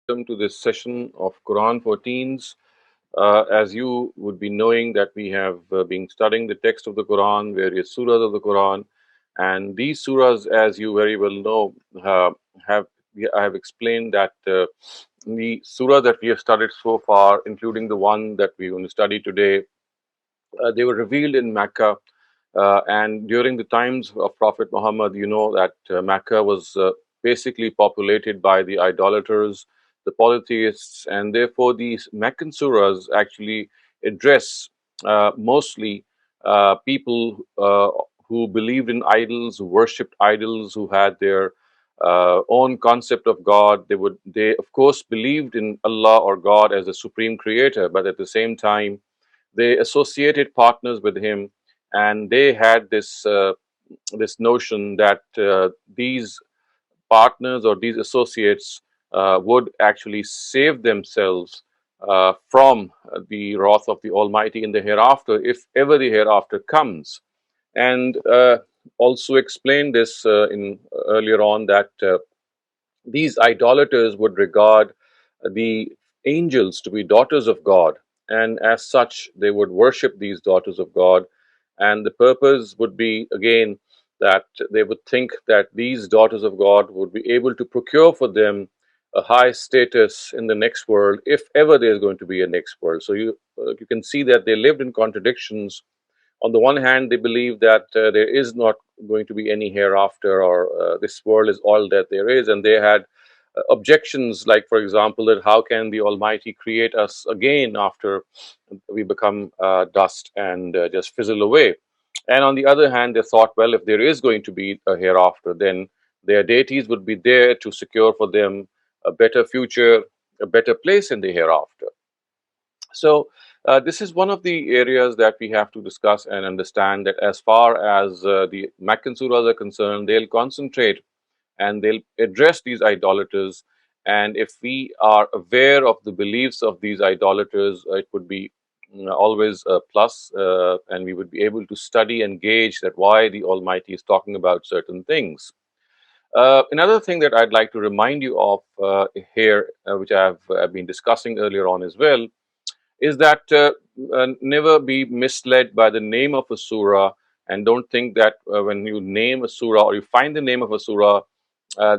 welcome to this session of Quran for Teens. As you would be knowing that we have been studying the text of the Quran, various surahs of the Quran, and these surahs, as you very well know, have I have explained that the surah that we have studied so far, including the one that we're going to study today, they were revealed in Mecca. And during the times of Prophet Muhammad, you know that Mecca was basically populated by the idolaters, the polytheists, and therefore these Meccan surahs actually address mostly people who believed in idols, who worshipped idols, who had their own concept of God. They of course believed in Allah or God as the supreme creator, but at the same time they associated partners with him, and they had this notion that these partners or these associates would actually save themselves from the wrath of the Almighty in the hereafter, if ever the hereafter comes. And also explained this in earlier on that these idolaters would regard the angels to be daughters of God, and as such, they would worship these daughters of God. And the purpose would be, again, that they would think that these daughters of God would be able to procure for them a high status in the next world, if ever there's going to be a next world. So you can see that they lived in contradictions. On the one hand, they believe that there is not going to be any hereafter, or this world is all that there is, and they had objections, like, for example, that how can the Almighty create us again after we become dust and just fizzle away? And on the other hand, they thought, well, if there is going to be a hereafter, then their deities would be there to secure for them a better future, a better place in the hereafter. So, this is one of the areas that we have to discuss and understand, that as far as the Meccan surahs are concerned, they'll concentrate and they'll address these idolaters. And if we are aware of the beliefs of these idolaters, it would be always a plus, and we would be able to study and gauge that why the Almighty is talking about certain things. Another thing that I'd like to remind you of here, which I've been discussing earlier on as well, is that never be misled by the name of a surah, and don't think that when you name a surah or you find the name of a surah,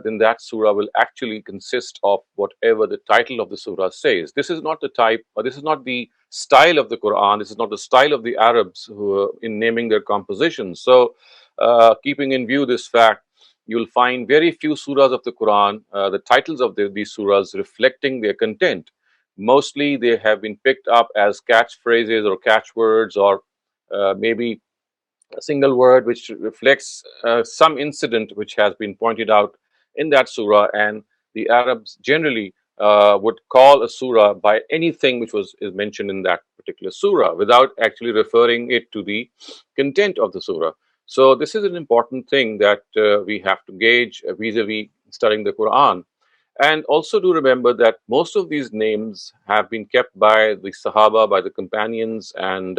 then that surah will actually consist of whatever the title of the surah says. This is not the type, or this is not the style of the Quran. This is not the style of the Arabs who are in naming their compositions. So, keeping in view this fact, you'll find very few surahs of the Quran, the titles of these surahs reflecting their content. Mostly, they have been picked up as catchphrases or catchwords, or maybe a single word which reflects some incident which has been pointed out in that surah. And the Arabs generally would call a surah by anything which is mentioned in that particular surah, without actually referring it to the content of the surah. So this is an important thing that we have to gauge vis-a-vis studying the Quran. And also do remember that most of these names have been kept by the Sahaba, by the companions, and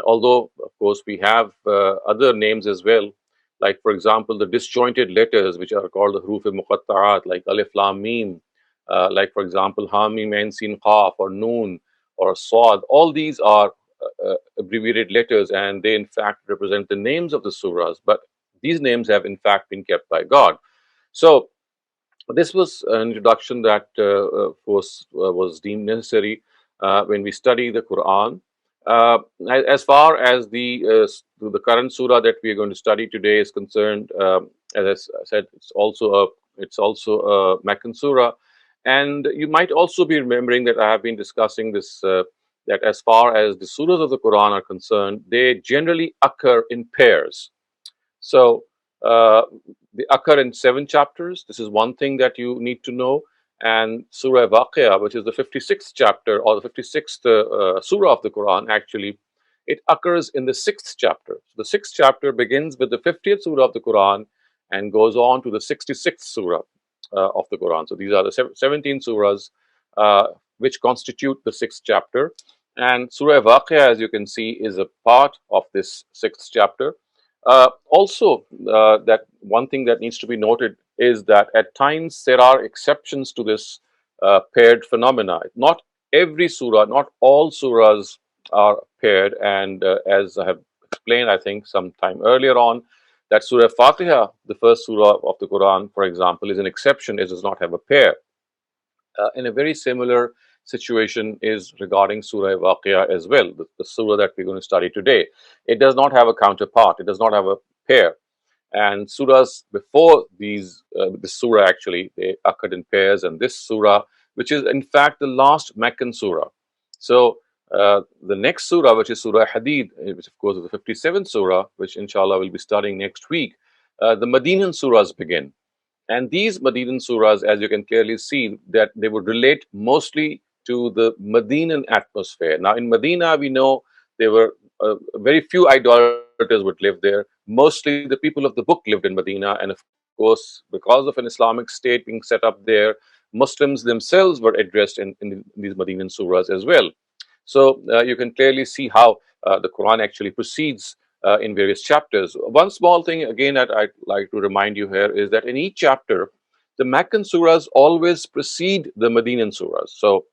although, of course, we have other names as well, like, for example, the disjointed letters, which are called the huruf muqatta'at, like alif, lam, mim, like, for example, ha, mim, ain, sin, qaf, or noon, or swad. All these are abbreviated letters, and they, in fact, represent the names of the surahs, but these names have, in fact, been kept by God. So, this was an introduction that was deemed necessary when we study the Quran. Uh, as far as the current surah that we are going to study today is concerned, as I said, it's also a Meccan surah, and you might also be remembering that I have been discussing this. That as far as the surahs of the Quran are concerned, they generally occur in pairs. So they occur in 7 chapters. This is one thing that you need to know. And Surah Wāqi'ah, which is the 56th chapter, or the 56th surah of the Quran, actually, it occurs in the 6th chapter. So the 6th chapter begins with the 50th surah of the Quran and goes on to the 66th surah of the Quran. So these are the 17 surahs which constitute the 6th chapter. And Surah Wāqi'ah, as you can see, is a part of this 6th chapter. Also, that one thing that needs to be noted is that at times there are exceptions to this paired phenomena. Not every surah, not all surahs are paired. And as I have explained, I think some time earlier on, that Surah Fatiha, the first surah of the Quran, for example, is an exception. It does not have a pair. In a very similar situation is regarding Surah Wāqi'ah as well, the surah that we're going to study today. It does not have a counterpart. It does not have a pair. And surahs before this surah actually, they occurred in pairs. And this surah, which is in fact the last Meccan surah. So the next surah, which is Surah Hadid, which of course is the 57th surah, which inshallah we'll be studying next week, the Medinan surahs begin. And these Medinan surahs, as you can clearly see, that they would relate mostly to the Medinan atmosphere. Now, in Medina, we know there were very few idolaters would live there. Mostly the people of the book lived in Medina. And of course, because of an Islamic state being set up there, Muslims themselves were addressed in these Medinan surahs as well. So you can clearly see how the Quran actually proceeds in various chapters. One small thing again that I'd like to remind you here is that in each chapter, the Meccan surahs always precede the Medinan surahs. So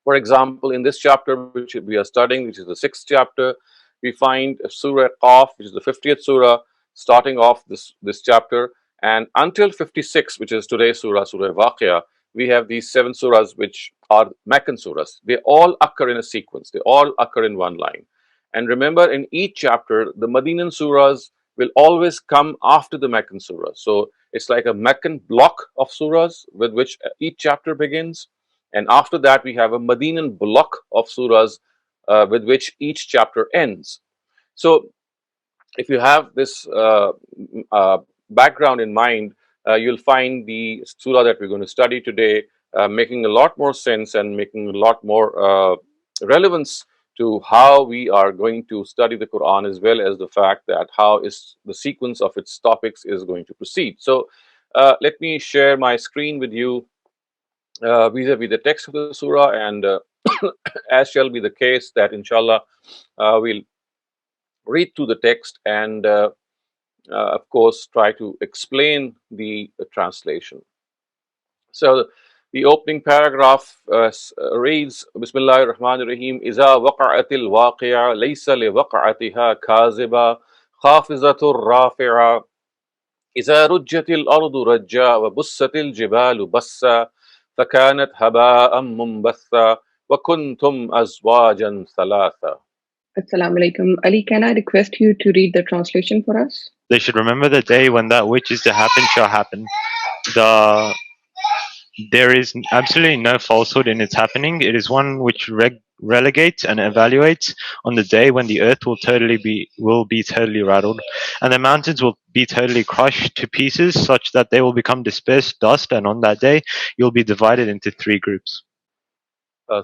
for example, in this chapter, which we are studying, which is the 6th chapter, we find Surah Qaf, which is the 50th surah, starting off this chapter. And until 56, which is today's surah, Surah Wāqi'ah, we have these 7 surahs, which are Meccan surahs. They all occur in a sequence, they all occur in one line. And remember, in each chapter, the Medinan surahs will always come after the Meccan surahs. So it's like a Meccan block of surahs with which each chapter begins. And after that, we have a Medinan block of surahs with which each chapter ends. So, if you have this background in mind, you'll find the surah that we're going to study today making a lot more sense and making a lot more relevance to how we are going to study the Quran, as well as the fact that how is the sequence of its topics is going to proceed. So, let me share my screen with you vis-a-vis the text of the surah, and as shall be the case, that inshallah we'll read through the text and of course try to explain the translation. So the opening paragraph reads, Bismillahir Rahmanir Rahim, Iza waqa'atil waqi'a laysa li waqa'atiha kaziba khafizatur rafi'a إذا رجت الأرض رجا وبست الجبال بسا فكانت هباء منبثا وكنتم أزواجا ثلاثا. Assalamu alaikum. Ali, can I request you to read the translation for us? They should remember the day when that which is to happen shall happen. The There is absolutely no falsehood in its happening. It is one which relegates and evaluates on the day when the earth will be totally rattled, and the mountains will be totally crushed to pieces, such that they will become dispersed dust. And on that day, you'll be divided into 3 groups.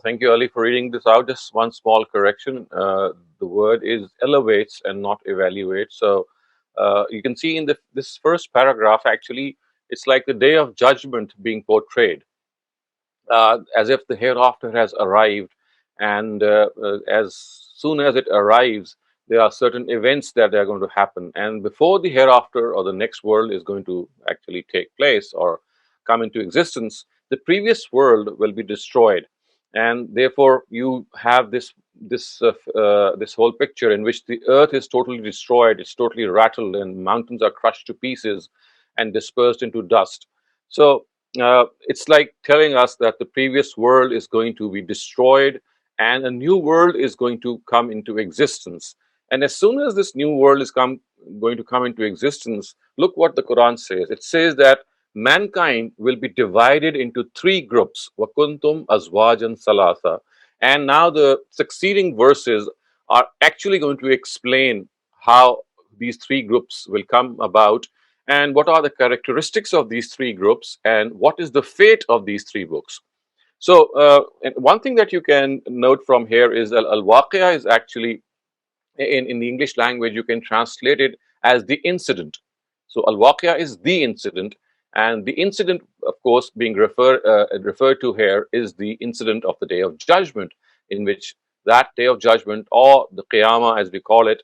Thank you, Ali, for reading this out. Just one small correction. The word is elevates and not evaluate. So you can see in this first paragraph, actually, it's like the day of judgment being portrayed, as if the hereafter has arrived. And as soon as it arrives, there are certain events that are going to happen. And before the hereafter or the next world is going to actually take place or come into existence, the previous world will be destroyed. And therefore, you have this whole picture in which the earth is totally destroyed, it's totally rattled, and mountains are crushed to pieces and dispersed into dust. So it's like telling us that the previous world is going to be destroyed and a new world is going to come into existence. And as soon as this new world is going to come into existence, look what the Quran says. It says that mankind will be divided into 3 groups. Wakuntum azwajan salasa. And now the succeeding verses are actually going to explain how these 3 groups will come about, and what are the characteristics of these 3 groups, and what is the fate of these 3 books. So and one thing that you can note from here is that Al-Wāqi'ah is actually, in the English language, you can translate it as the incident. So Al-Wāqi'ah is the incident, and the incident, of course, being referred to here is the incident of the Day of Judgment, in which that Day of Judgment, or the Qiyamah as we call it,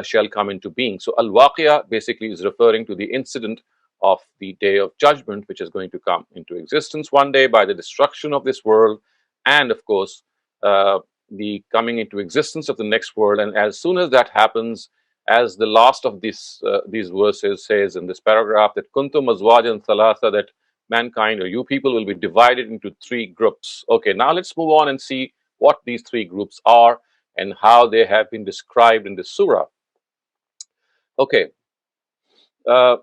shall come into being. So Al-Wāqi'ah basically is referring to the incident of the day of judgment, which is going to come into existence one day by the destruction of this world, and of course, the coming into existence of the next world. And as soon as that happens, as the last of these verses says in this paragraph, that kuntum azwajan thalatha, that mankind or you people will be divided into three groups. Okay, now let's move on and see what these three groups are and how they have been described in the surah. Okay, uh,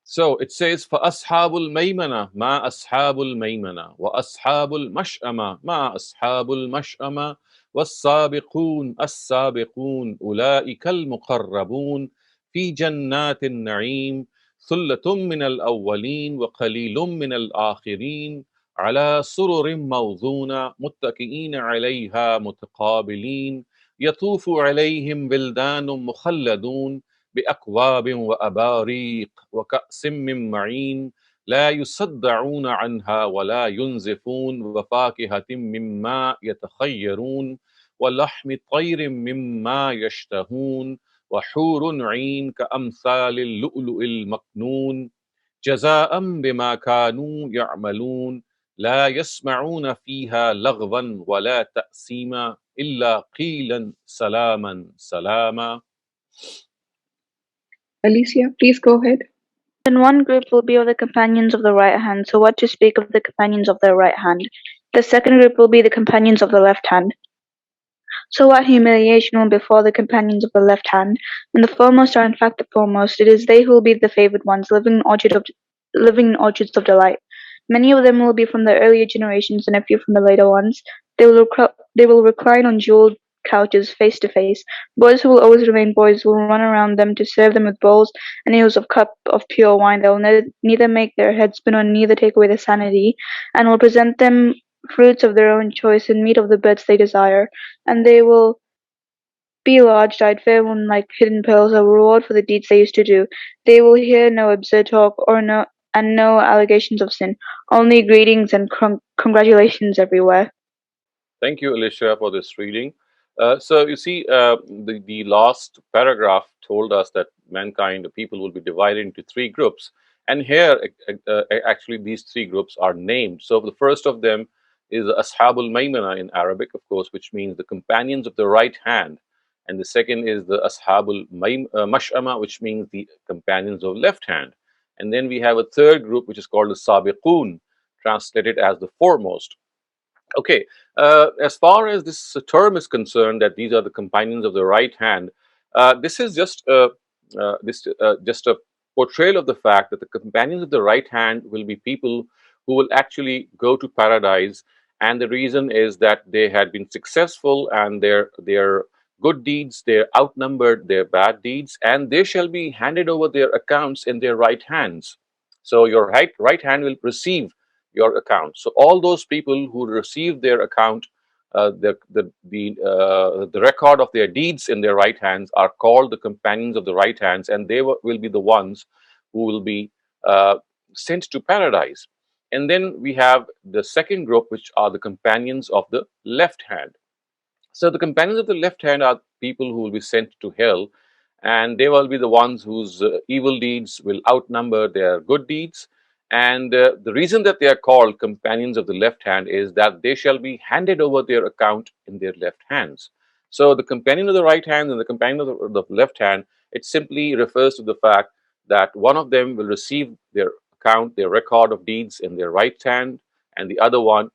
so it says, فَأَصْحَابُ الْمَيْمَنَةِ مَا أَصْحَابُ الْمَيْمَنَةِ وَأَصْحَابُ الْمَشْأَمَةِ مَا أَصْحَابُ الْمَشْأَمَةِ وَالسَّابِقُونَ السَّابِقُونَ أُولَئِكَ الْمُقَرَّبُونَ فِي جَنَّاتِ النَّعِيمِ ثُلَّةٌ مِّنَ الْأَوَّلِينَ وَقَلِيلٌ مِّنَ الْآخِرِينَ على سرر موضونة متكئين عليها متقابلين يطوف عليهم ولدان مخلدون بأكواب وأباريق وكأس من معين لا يصدعون عنها ولا ينزفون وفاكهة مما يتخيرون ولحم طير مما يشتهون وحور عين كأمثال اللؤلؤ المكنون جزاء بما كانوا يعملون لا يسمعون فيها لغوا ولا تأثيما إلا قيلا سلاما سلاما. Alicia, please go ahead. Then one group will be of the companions of the right hand, so what to speak of the companions of the right hand? The second group will be the companions of the left hand. So what humiliation will befall the companions of the left hand, when the foremost are in fact the foremost? It is they who will be the favored ones, living in orchards of delight. Many of them will be from the earlier generations, and a few from the later ones. They will recline on jeweled couches face to face. Boys who will always remain boys will run around them to serve them with bowls and eels of cup of pure wine. They will neither make their heads spin nor neither take away their sanity, and will present them fruits of their own choice and meat of the birds they desire, and they will be large-eyed, fair women like hidden pearls, a reward for the deeds they used to do. They will hear no absurd talk and no allegations of sin, only greetings and congratulations everywhere. Thank you, Alicia, for this reading. So you see, the last paragraph told us that mankind, the people, will be divided into three groups. And here, actually, these three groups are named. So the first of them is Ashabul Maymana in Arabic, of course, which means the companions of the right hand. And the second is the Ashabul Mash'ama, which means the companions of left hand. And then we have a third group, which is called the Sabiqun, translated as the foremost. Okay, as far as this term is concerned, that these are the companions of the right hand, this is just a portrayal of the fact that the companions of the right hand will be people who will actually go to paradise, and the reason is that they had been successful and their good deeds they outnumbered their bad deeds, and they shall be handed over their accounts in their right hands. So your right hand will receive your account. So all those people who receive their account, the record of their deeds in their right hands, are called the companions of the right hands, and they will be the ones who will be sent to paradise. And then we have the second group, which are the companions of the left hand. So the companions of the left hand are people who will be sent to hell, and they will be the ones whose evil deeds will outnumber their good deeds. And the reason that they are called companions of the left hand is that they shall be handed over their account in their left hands. So the companion of the right hand and the companion of the left hand, it simply refers to the fact that one of them will receive their account, their record of deeds in their right hand, and the other one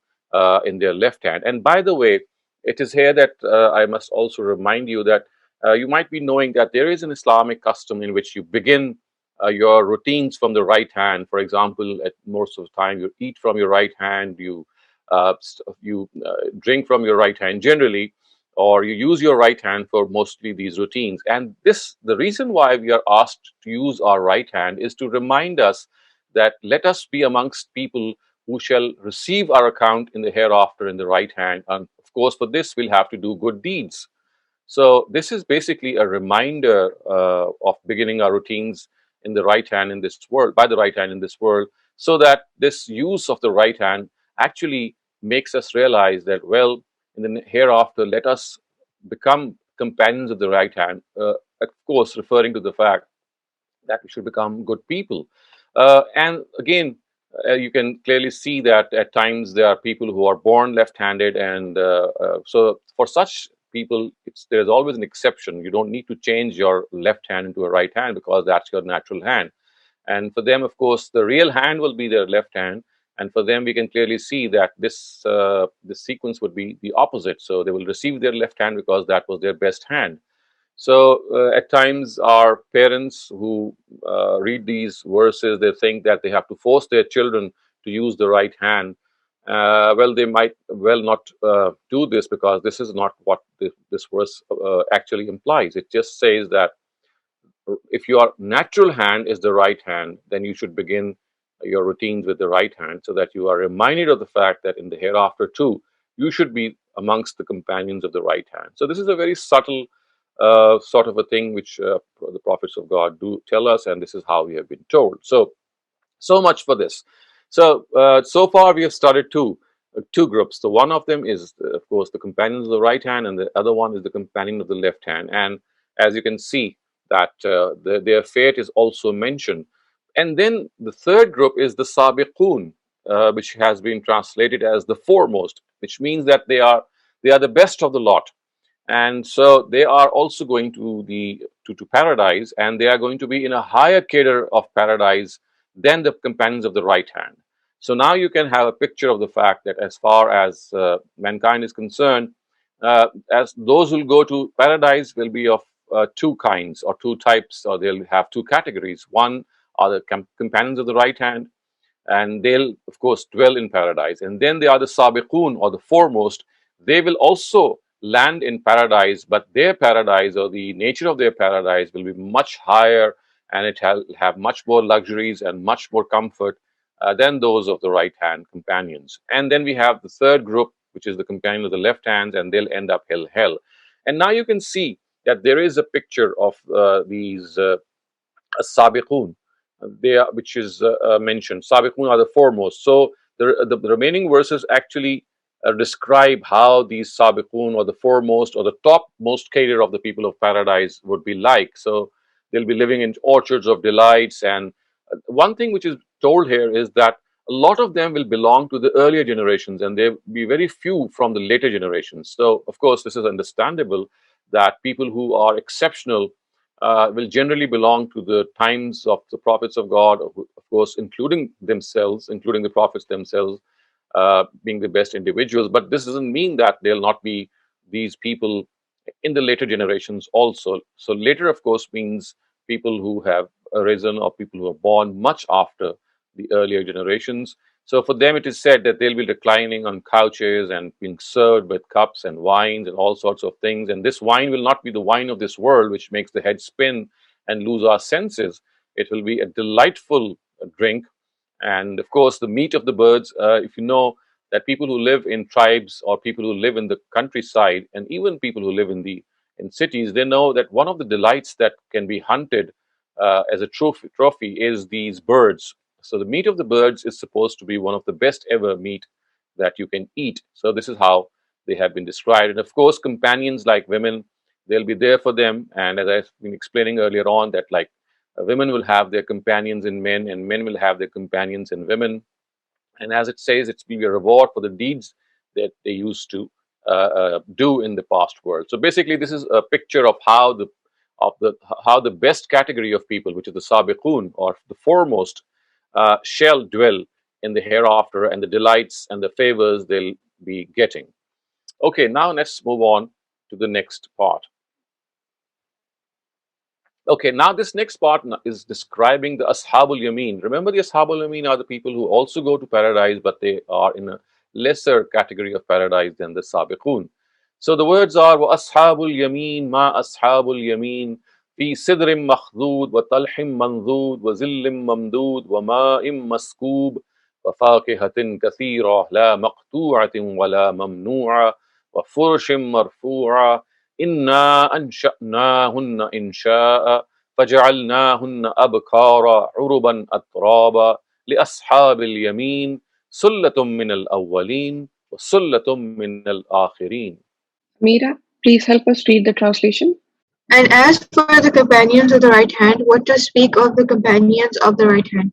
in their left hand. And by the way, it is here that I must also remind you that you might be knowing that there is an Islamic custom in which you begin your routines from the right hand. For example, at most of the time, you eat from your right hand, you drink from your right hand generally, or you use your right hand for mostly these routines. And the reason why we are asked to use our right hand is to remind us that let us be amongst people who shall receive our account in the hereafter in the right hand. And of course, for this, we'll have to do good deeds. So this is basically a reminder of beginning our routines in the right hand in this world, by the right hand in this world, so that this use of the right hand actually makes us realize that, well, in the hereafter, let us become companions of the right hand, of course, referring to the fact that we should become good people. And again, you can clearly see that at times there are people who are born left-handed, and so for such people, there's always an exception. You don't need to change your left hand into a right hand because that's your natural hand. And for them, of course, the real hand will be their left hand. And for them, we can clearly see that this sequence would be the opposite. So they will receive their left hand because that was their best hand. So at times, our parents who read these verses, they think that they have to force their children to use the right hand. Well, they might well not do this because this is not what this verse actually implies. It just says that if your natural hand is the right hand, then you should begin your routines with the right hand so that you are reminded of the fact that in the hereafter too, you should be amongst the companions of the right hand. So, this is a very subtle sort of a thing which the prophets of God do tell us, and this is how we have been told. So much for this. So far we have studied two groups. So one of them is, of course, the companions of the right hand, and the other one is the companion of the left hand. And as you can see, that their fate is also mentioned. And then the third group is the sabiqun, which has been translated as the foremost, which means that they are the best of the lot, and so they are also going to paradise, and they are going to be in a higher cadre of paradise than the companions of the right hand. So now you can have a picture of the fact that as far as mankind is concerned, as those who will go to paradise will be of two kinds or two types, or they'll have two categories. One are the companions of the right hand, and they'll of course dwell in paradise. And then they are the sabiqun, or the foremost. They will also land in paradise, but their paradise, or the nature of their paradise, will be much higher, and it will have much more luxuries and much more comfort than those of the right hand companions. And then we have the third group, which is the companion of the left hand, and they'll end up hell. And now you can see that there is a picture of these sabiqun, which is mentioned. Sabiqun are the foremost. So the remaining verses actually describe how these sabiqun, or the foremost, or the topmost cadre of the people of paradise would be like. So they'll be living in orchards of delights. And one thing which is told here is that a lot of them will belong to the earlier generations, and there will be very few from the later generations. So, of course, this is understandable that people who are exceptional will generally belong to the times of the prophets of God, of course, including themselves, including the prophets themselves, being the best individuals. But this doesn't mean that there'll not be these people in the later generations also. So later, of course, means people who have arisen, or people who are born much after the earlier generations. So for them, it is said that they'll be reclining on couches and being served with cups and wines and all sorts of things. And this wine will not be the wine of this world, which makes the head spin and lose our senses. It will be a delightful drink. And of course, the meat of the birds, if you know that people who live in tribes, or people who live in the countryside, and even people who live in cities, they know that one of the delights that can be hunted as a trophy is these birds. So the meat of the birds is supposed to be one of the best ever meat that you can eat. So this is how they have been described. And of course, companions like women, they'll be there for them. And as I've been explaining earlier on, that like women will have their companions in men, and men will have their companions in women. And as it says, it's be a reward for the deeds that they used to do in the past world. So basically, this is a picture of how the best category of people, which is the sabiqun, or the foremost, shall dwell in the hereafter, and the delights and the favors they'll be getting. Okay, now let's move on to the next part. Okay, now this next part is describing the Ashabul Yameen. Remember, the Ashabul Yameen are the people who also go to paradise, but they are in a lesser category of paradise than the Sabiqun. So the words are, وَأَصْحَابُ الْيَمِينَ مَا أَصْحَابُ الْيَمِينَ فِي سِدْرٍ مَخْضُودٍ وَطَلْحٍ مَنْضُودٍ وَظِلٍّ مَمْدُودٍ وَمَاءٍ مَسْكُوبٍ وَفَاكِهَةٍ كَثِيرَةٍ لَا مَقْطُوعَةٍ وَلَا مَمْنُوعَةٍ وَفُرُشٍ مَرْفُوعَةٍ إنا أنشأناهن إنشاء فجعلناهن أبكارا عربا أترابا لأصحاب اليمين سلة من الأولين وسلة من الآخرين. Mira, please help us read the translation. And as for the companions of the right hand, what to speak of the companions of the right hand?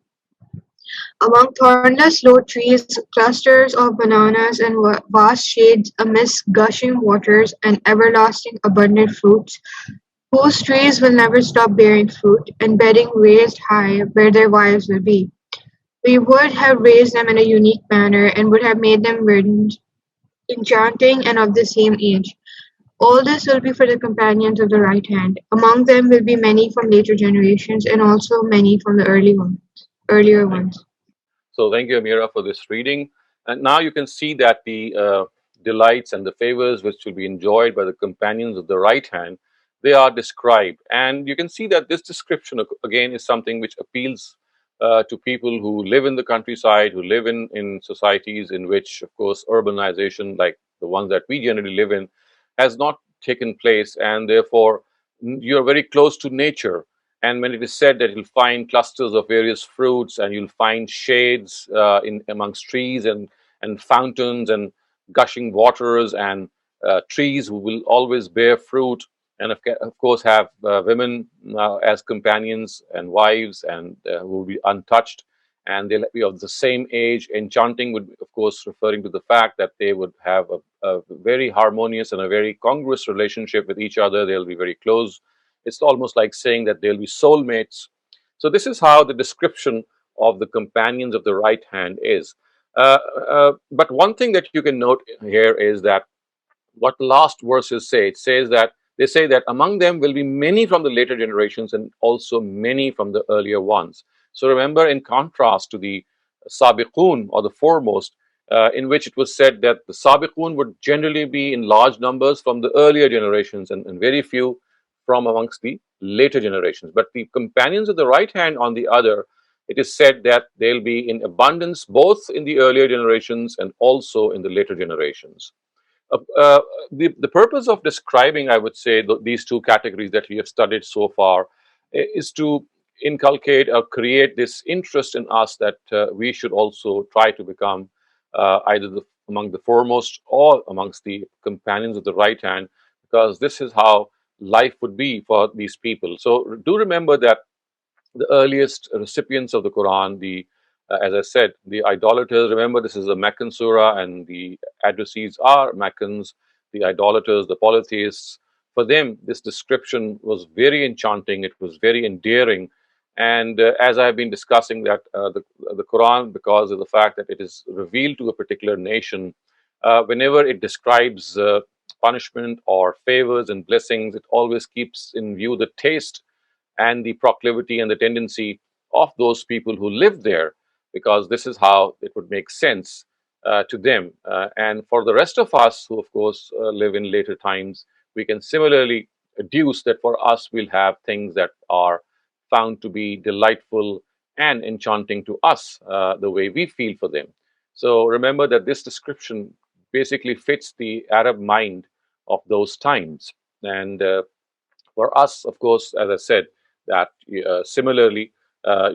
Among thornless low trees, clusters of bananas and vast shades amidst gushing waters and everlasting abundant fruits, whose trees will never stop bearing fruit, and bedding raised high where their wives will be. We would have raised them in a unique manner, and would have made them verdant, enchanting, and of the same age. All this will be for the companions of the right hand. Among them will be many from later generations, and also many from the earlier Thank ones. So thank you, Amira, for this reading. And now you can see that the delights and the favors which will be enjoyed by the companions of the right hand, they are described. And you can see that this description, again, is something which appeals to people who live in the countryside, who live in societies in which, of course, urbanization, like the ones that we generally live in, has not taken place. And therefore, you're very close to nature. And when it is said that you'll find clusters of various fruits and you'll find shades in amongst trees and fountains and gushing waters and trees who will always bear fruit and of course have women as companions and wives and who will be untouched and they'll be of the same age. Enchanting would, of course, referring to the fact that they would have a very harmonious and a very congruous relationship with each other. They'll be very close. It's almost like saying that they'll be soulmates. So this is how the description of the companions of the right hand is. But one thing that you can note here is that what the last verses say, it says that they say that among them will be many from the later generations and also many from the earlier ones. So remember, in contrast to the Sabiqun or the foremost, in which it was said that the Sabiqun would generally be in large numbers from the earlier generations and very few from amongst the later generations. But the companions of the right hand, on the other, it is said that they'll be in abundance both in the earlier generations and also in the later generations. Uh, uh, the purpose of describing, I would say, these two categories that we have studied so far is to inculcate or create this interest in us that we should also try to become either among the foremost or amongst the companions of the right hand, because this is how life would be for these people. So do remember that the earliest recipients of the Quran, as I said, the idolaters. Remember, this is a Meccan surah, and the addressees are Meccans, the idolaters, the polytheists. For them, this description was very enchanting. It was very endearing, and as I've been discussing, that the Quran, because of the fact that it is revealed to a particular nation, whenever it describes punishment or favors and blessings, it always keeps in view the taste and the proclivity and the tendency of those people who live there, because this is how it would make sense to them. And for the rest of us who, of course, live in later times, we can similarly deduce that for us, we'll have things that are found to be delightful and enchanting to us the way we feel for them. So remember that this description basically fits the Arab mind of those times. And for us, of course, as I said, that similarly,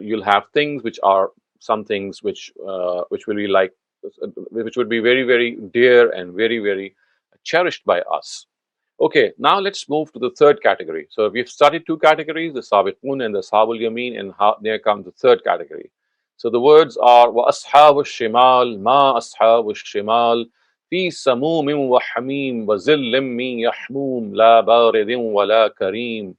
you'll have things which are some things which will be like which would be very very dear and very very cherished by us. Okay, now let's move to the third category. So we've studied two categories, the Sabiqun and the Ashabul Yamin, and how there comes the third category. So the words are wa ashabu shimal ma ashabu shimal fi samum wa hamim wa zillim min yahmum la baridin wa la kareem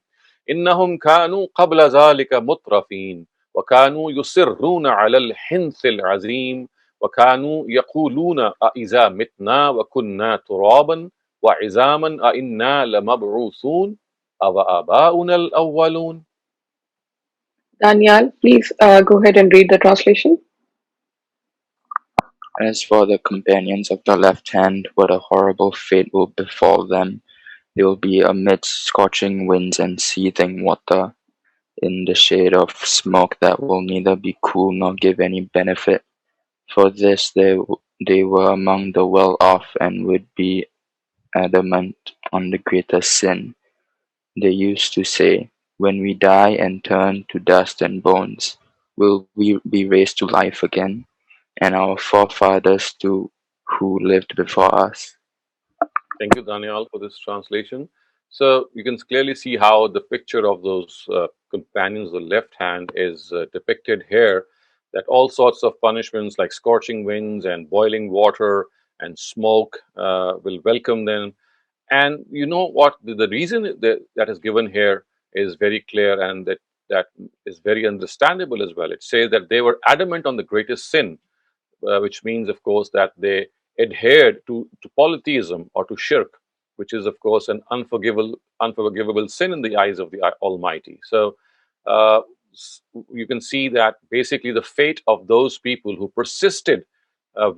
إنهم كانوا قبل ذلك مترفين وكانوا يصرون على الحنث العظيم وكانوا يقولون أإذا متنا وكنا ترابا وعظاما أإنا لمبعوثون أو آباؤنا الأولون. Daniel, please go ahead and read the translation. As for the companions of the left hand, what a horrible fate will befall them. They will be amidst scorching winds and seething water, in the shade of smoke that will neither be cool nor give any benefit. For this they were among the well-off and would be adamant on the greater sin. They used to say, "When we die and turn to dust and bones, will we be raised to life again, and our forefathers too, who lived before us?" Thank you, Daniel, for this translation. So you can clearly see how the picture of those companions, the left hand, is depicted here. that all sorts of punishments like scorching winds and boiling water and smoke will welcome them. And you know what? The reason that is given here is very clear, and that is very understandable as well. It says that they were adamant on the greatest sin, which means, of course, that they adhered to polytheism or to shirk, which is, of course, an unforgivable sin in the eyes of the Almighty. So uh, you can see that basically the fate of those people who persisted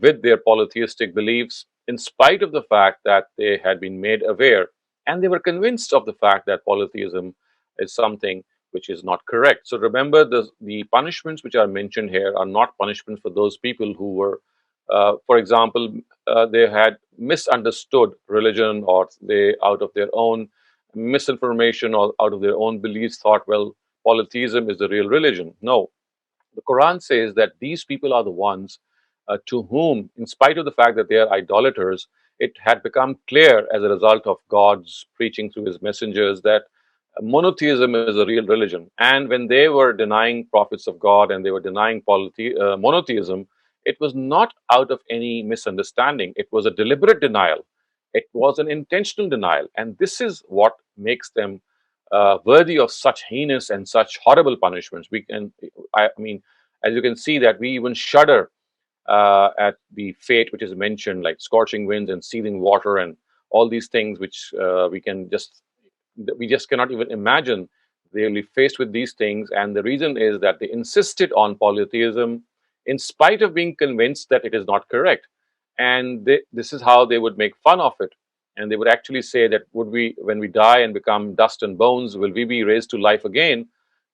with their polytheistic beliefs, in spite of the fact that they had been made aware and they were convinced of the fact that polytheism is something which is not correct. So remember, the punishments which are mentioned here are not punishments for those people who were, for example, they had misunderstood religion, or they, out of their own misinformation or out of their own beliefs, thought, well, polytheism is the real religion. No, the Quran says that these people are the ones to whom, in spite of the fact that they are idolaters, it had become clear as a result of God's preaching through his messengers that monotheism is a real religion. And when they were denying prophets of God and they were denying monotheism, it was not out of any misunderstanding. It was a deliberate denial. It was an intentional denial. And this is what makes them worthy of such heinous and such horrible punishments. I mean, as you can see, that we even shudder at the fate which is mentioned, like scorching winds and seething water and all these things, which we just cannot even imagine. They will be faced with these things, and the reason is that they insisted on polytheism in spite of being convinced that it is not correct. And this is how they would make fun of it. And they would actually say that, would we, when we die and become dust and bones, will we be raised to life again?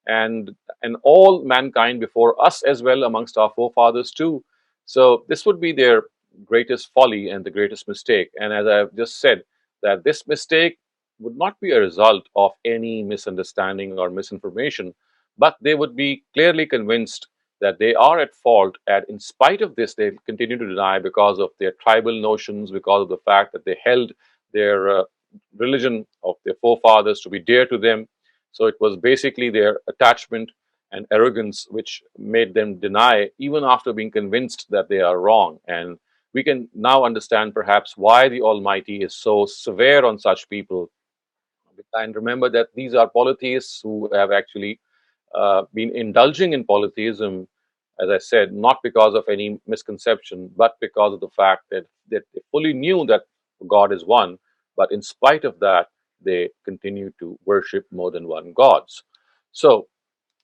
And all mankind before us as well, amongst our forefathers too. So this would be their greatest folly and the greatest mistake. And as I've just said, that this mistake would not be a result of any misunderstanding or misinformation, but they would be clearly convinced that they are at fault. And in spite of this, they continue to deny because of their tribal notions, because of the fact that they held their religion of their forefathers to be dear to them. So it was basically their attachment and arrogance which made them deny, even after being convinced that they are wrong. And we can now understand perhaps why the Almighty is so severe on such people. And remember that these are polytheists who have actually been indulging in polytheism, as I said, not because of any misconception, but because of the fact that they fully knew that God is one, but in spite of that, they continue to worship more than one gods. So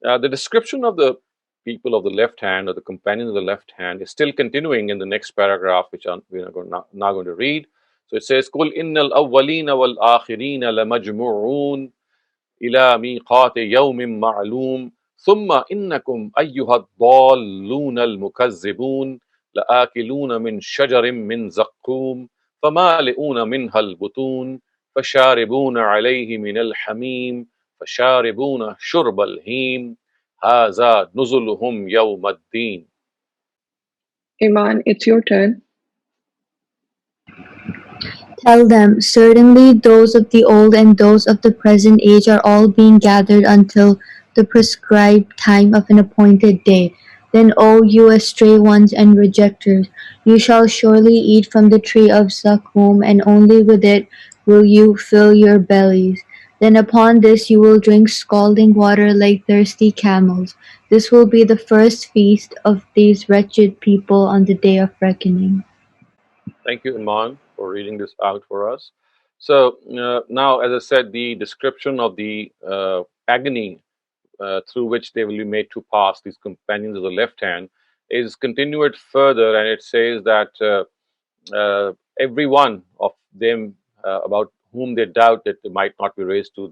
the description of the people of the left hand, or the companions of the left hand, is still continuing in the next paragraph, which we are now going to read. So it says, "Qul innal awwalina wal akhirina lamajmu'un ila miqati yawmin ma'lum thumma innakum ayyuha ad-dallun al-mukazzibun la'akiluna min shajarin min zaqqum famali'una minha al-butun fasharibuna 'alayhi min al-hamim fasharibuna shurb al-him hadha nuzuluhum yawm ad-din." Iman, it's your turn. Tell them, certainly those of the old and those of the present age are all being gathered until the prescribed time of an appointed day. Then, O you astray ones and rejectors, you shall surely eat from the tree of Zaqqum, and only with it will you fill your bellies. Then upon this you will drink scalding water like thirsty camels. This will be the first feast of these wretched people on the day of reckoning. Thank you, Iman, for reading this out for us. So now, as I said, the description of the agony through which they will be made to pass, these companions of the left hand, is continued further, and it says that every one of them about whom they doubt that they might not be raised in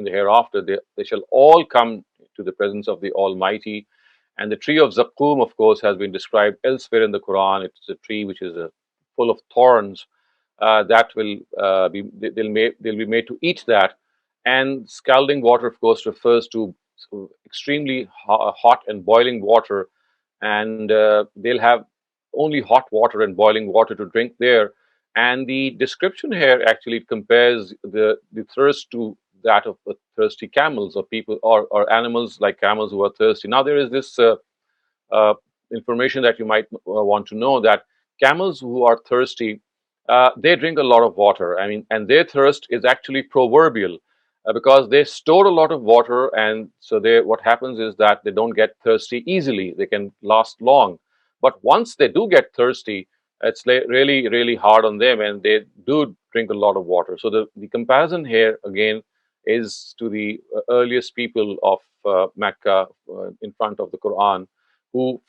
the hereafter, they shall all come to the presence of the Almighty. And the tree of Zaqqum, of course, has been described elsewhere in the Quran. It's a tree which is full of thorns that will they'll be made to eat that. And scalding water, of course, refers to extremely hot and boiling water, and they'll have only hot water and boiling water to drink there. And the description here actually compares the thirst to that of thirsty camels, or people, or animals like camels who are thirsty. Now there is this uh, information that you might want to know, that camels who are thirsty, they drink a lot of water. I mean, and their thirst is actually proverbial, because they store a lot of water, and so they, what happens is that they don't get thirsty easily. They can last long, but once they do get thirsty, it's really, really hard on them, and they do drink a lot of water. So the comparison here again is to the earliest people of Mecca, in front of the Quran, who,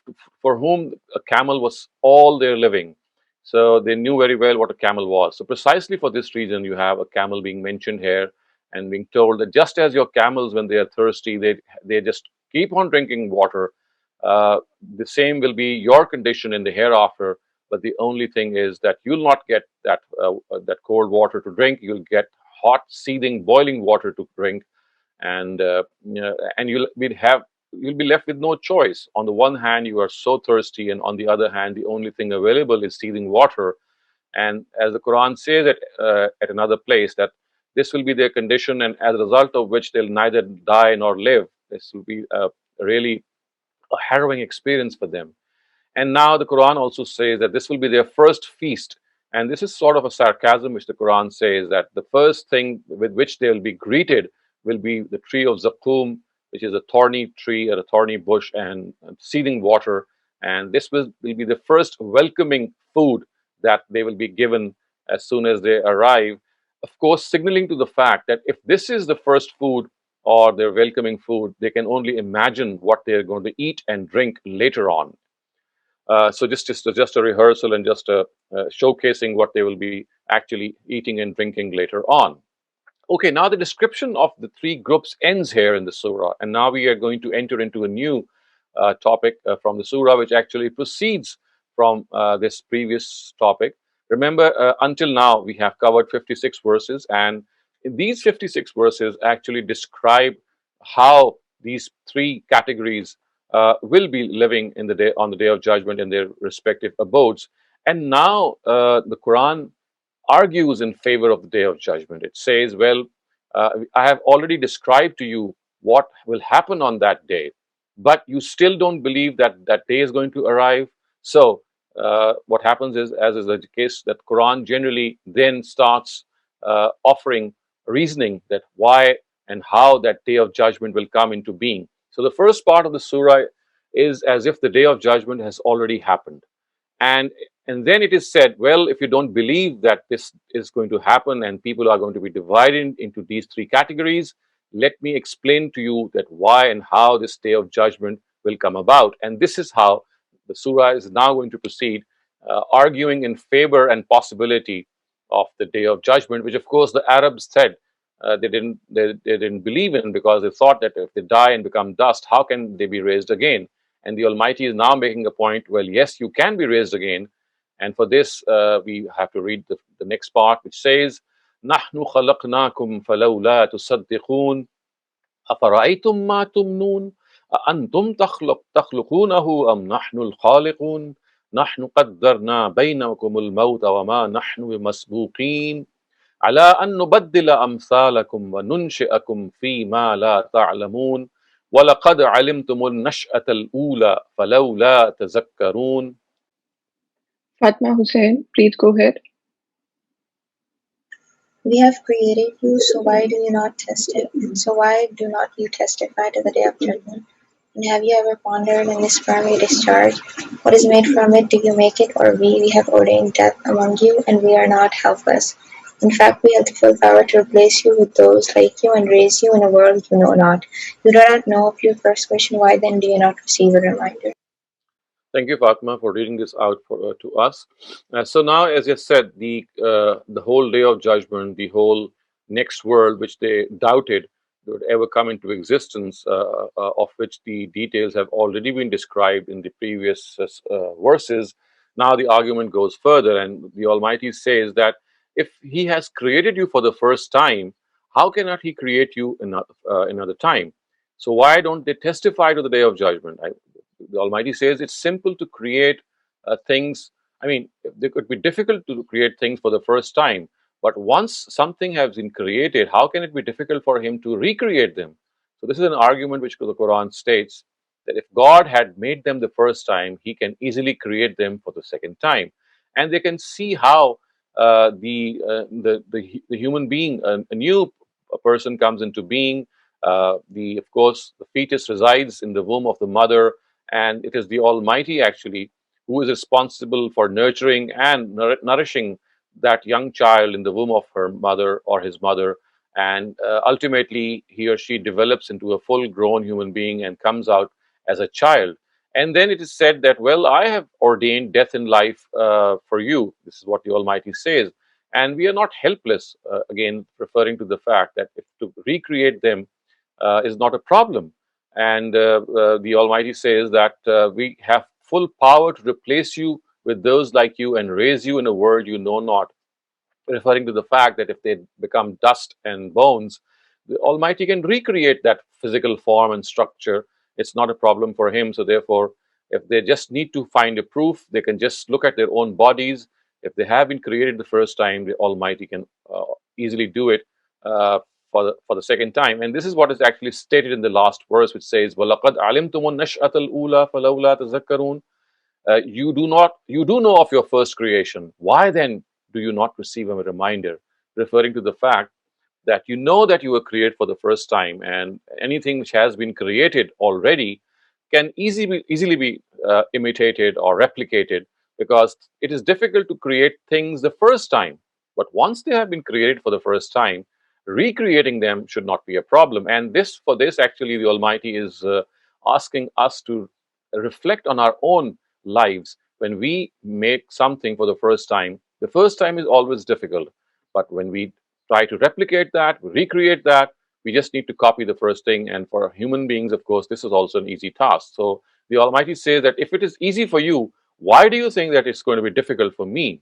for whom a camel was all their living. So they knew very well what a camel was. So precisely for this reason, you have a camel being mentioned here and being told that just as your camels, when they are thirsty, they just keep on drinking water. The same will be your condition in the hereafter. But the only thing is that you'll not get that cold water to drink. You'll get hot, seething, boiling water to drink, and you'll be left with no choice. On the one hand, you are so thirsty, and on the other hand, the only thing available is seething water. And as the Quran says at another place, that this will be their condition, and as a result of which they'll neither die nor live. This will be really a harrowing experience for them. And now the Quran also says that this will be their first feast. And this is sort of a sarcasm, which the Quran says that the first thing with which they will be greeted will be the tree of Zaqqum, which is a thorny tree or a thorny bush and seething water. And this will be the first welcoming food that they will be given as soon as they arrive. Of course, signaling to the fact that if this is the first food or their welcoming food, they can only imagine what they're going to eat and drink later on. So just a rehearsal and just showcasing what they will be actually eating and drinking later on. Okay, now the description of the three groups ends here in the surah, and now we are going to enter into a new topic from the surah, which actually proceeds from this previous topic. Remember, until now we have covered 56 verses, and in these 56 verses actually describe how these three categories will be living in the day on the day of judgment in their respective abodes. And now the Quran argues in favor of the day of judgment. It says, well, I have already described to you what will happen on that day, but you still don't believe that that day is going to arrive. So what happens is, as is the case, that Quran generally then starts offering reasoning that why and how that day of judgment will come into being. So the first part of the surah is as if the day of judgment has already happened. And then it is said, well, if you don't believe that this is going to happen and people are going to be divided into these three categories, let me explain to you that why and how this day of judgment will come about. And this is how the surah is now going to proceed, arguing in favor and possibility of the day of judgment, which of course the Arabs said they didn't believe in, because they thought that if they die and become dust, how can they be raised again? And the Almighty is now making a point, well, yes, you can be raised again. And for this, we have to read the next part, which says, نحن خلقناكم فلولا تصدقون أفرأيتم ما تمنون أأنتم تخلقونه أم نحن الخالقون نحن قدرنا بينكم الموت وما نحن بمسبوقين على أن نبدل أمثالكم وننشئكم فيما لا تعلمون ولقد علمتم النشأة الأولى فلولا تذكرون. Fatma Hussein, please go ahead. We have created you, so why do you not test it? So why do not you testify to the day of judgment? And have you ever pondered in this sperm you discharge? What is made from it? Do you make it, or we have ordained death among you, and we are not helpless. In fact, we have the full power to replace you with those like you and raise you in a world you know not. You do not know of your first question, why then do you not receive a reminder? Thank you, Fatma, for reading this out to us. So now, as you said, the whole day of judgment, the whole next world, which they doubted would ever come into existence, of which the details have already been described in the previous verses. Now the argument goes further, and the Almighty says that if He has created you for the first time, how cannot He create you another time? So why don't they testify to the day of judgment? The Almighty says it's simple to create things. I mean, it could be difficult to create things for the first time, but once something has been created, how can it be difficult for Him to recreate them? So this is an argument which the Quran states. that if God had made them the first time, He can easily create them for the second time. And they can see how the human being, a new person comes into being. Of course, the fetus resides in the womb of the mother, and it is the Almighty actually who is responsible for nurturing and nourishing that young child in the womb of her mother or his mother. And ultimately, he or she develops into a full grown human being and comes out as a child. And then it is said that, well, I have ordained death and life for you. This is what the Almighty says. And we are not helpless, again, referring to the fact that if to recreate them is not a problem. And the Almighty says that we have full power to replace you with those like you and raise you in a world you know not, referring to the fact that if they become dust and bones, the Almighty can recreate that physical form and structure. It's not a problem for Him. So, therefore, if they just need to find a proof, they can just look at their own bodies. If they have been created the first time, the Almighty can easily do it for the second time. And this is what is actually stated in the last verse, which says, وَلَقَدْ عَلِمْتُمُ النَّشْأَةَ الْأُولَى فَلَوْلَا تَذَكَّرُونَ. You do know of your first creation. Why then do you not receive a reminder? Referring to the fact that you know that you were created for the first time, and anything which has been created already can easily be imitated or replicated, because it is difficult to create things the first time. But once they have been created for the first time, recreating them should not be a problem. And for this, actually, the Almighty is asking us to reflect on our own lives. When we make something for the first time is always difficult. But when we try to replicate that, recreate that, we just need to copy the first thing. And for human beings, of course, this is also an easy task. So the Almighty says that if it is easy for you, why do you think that it's going to be difficult for me?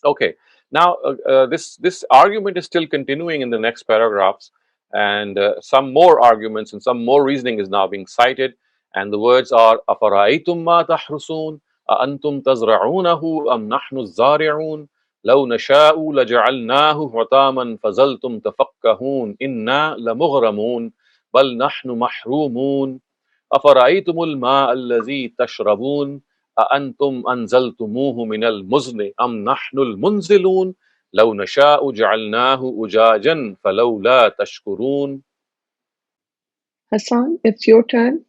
Okay. Now, this argument is still continuing in the next paragraphs, and some more arguments and some more reasoning is now being cited. And the words are: أَفَرَأَيْتُم مَّا تَحْرُثُونَ أَأَنْتُمْ تَزْرَعُونَهُ أَمْ نَحْنُ الزَّارِعُونَ لَوْ نَشَاءُ لَجَعَلْنَاهُ حُطَامًا فَظَلْتُمْ تَفَكَّهُونَ إِنَّا لَمُغْرَمُونَ بَلْ نَحْنُ مَحْرُومُونَ أَفَرَأَيْتُمُ الْمَاءَ الَّذِي تَشْرَبُونَ أأنتم أنزلتموه من المزن أم نحن المنزلون لو نشاء جعلناه أجاجا فلولا تشكرون. Hassan, it's your turn.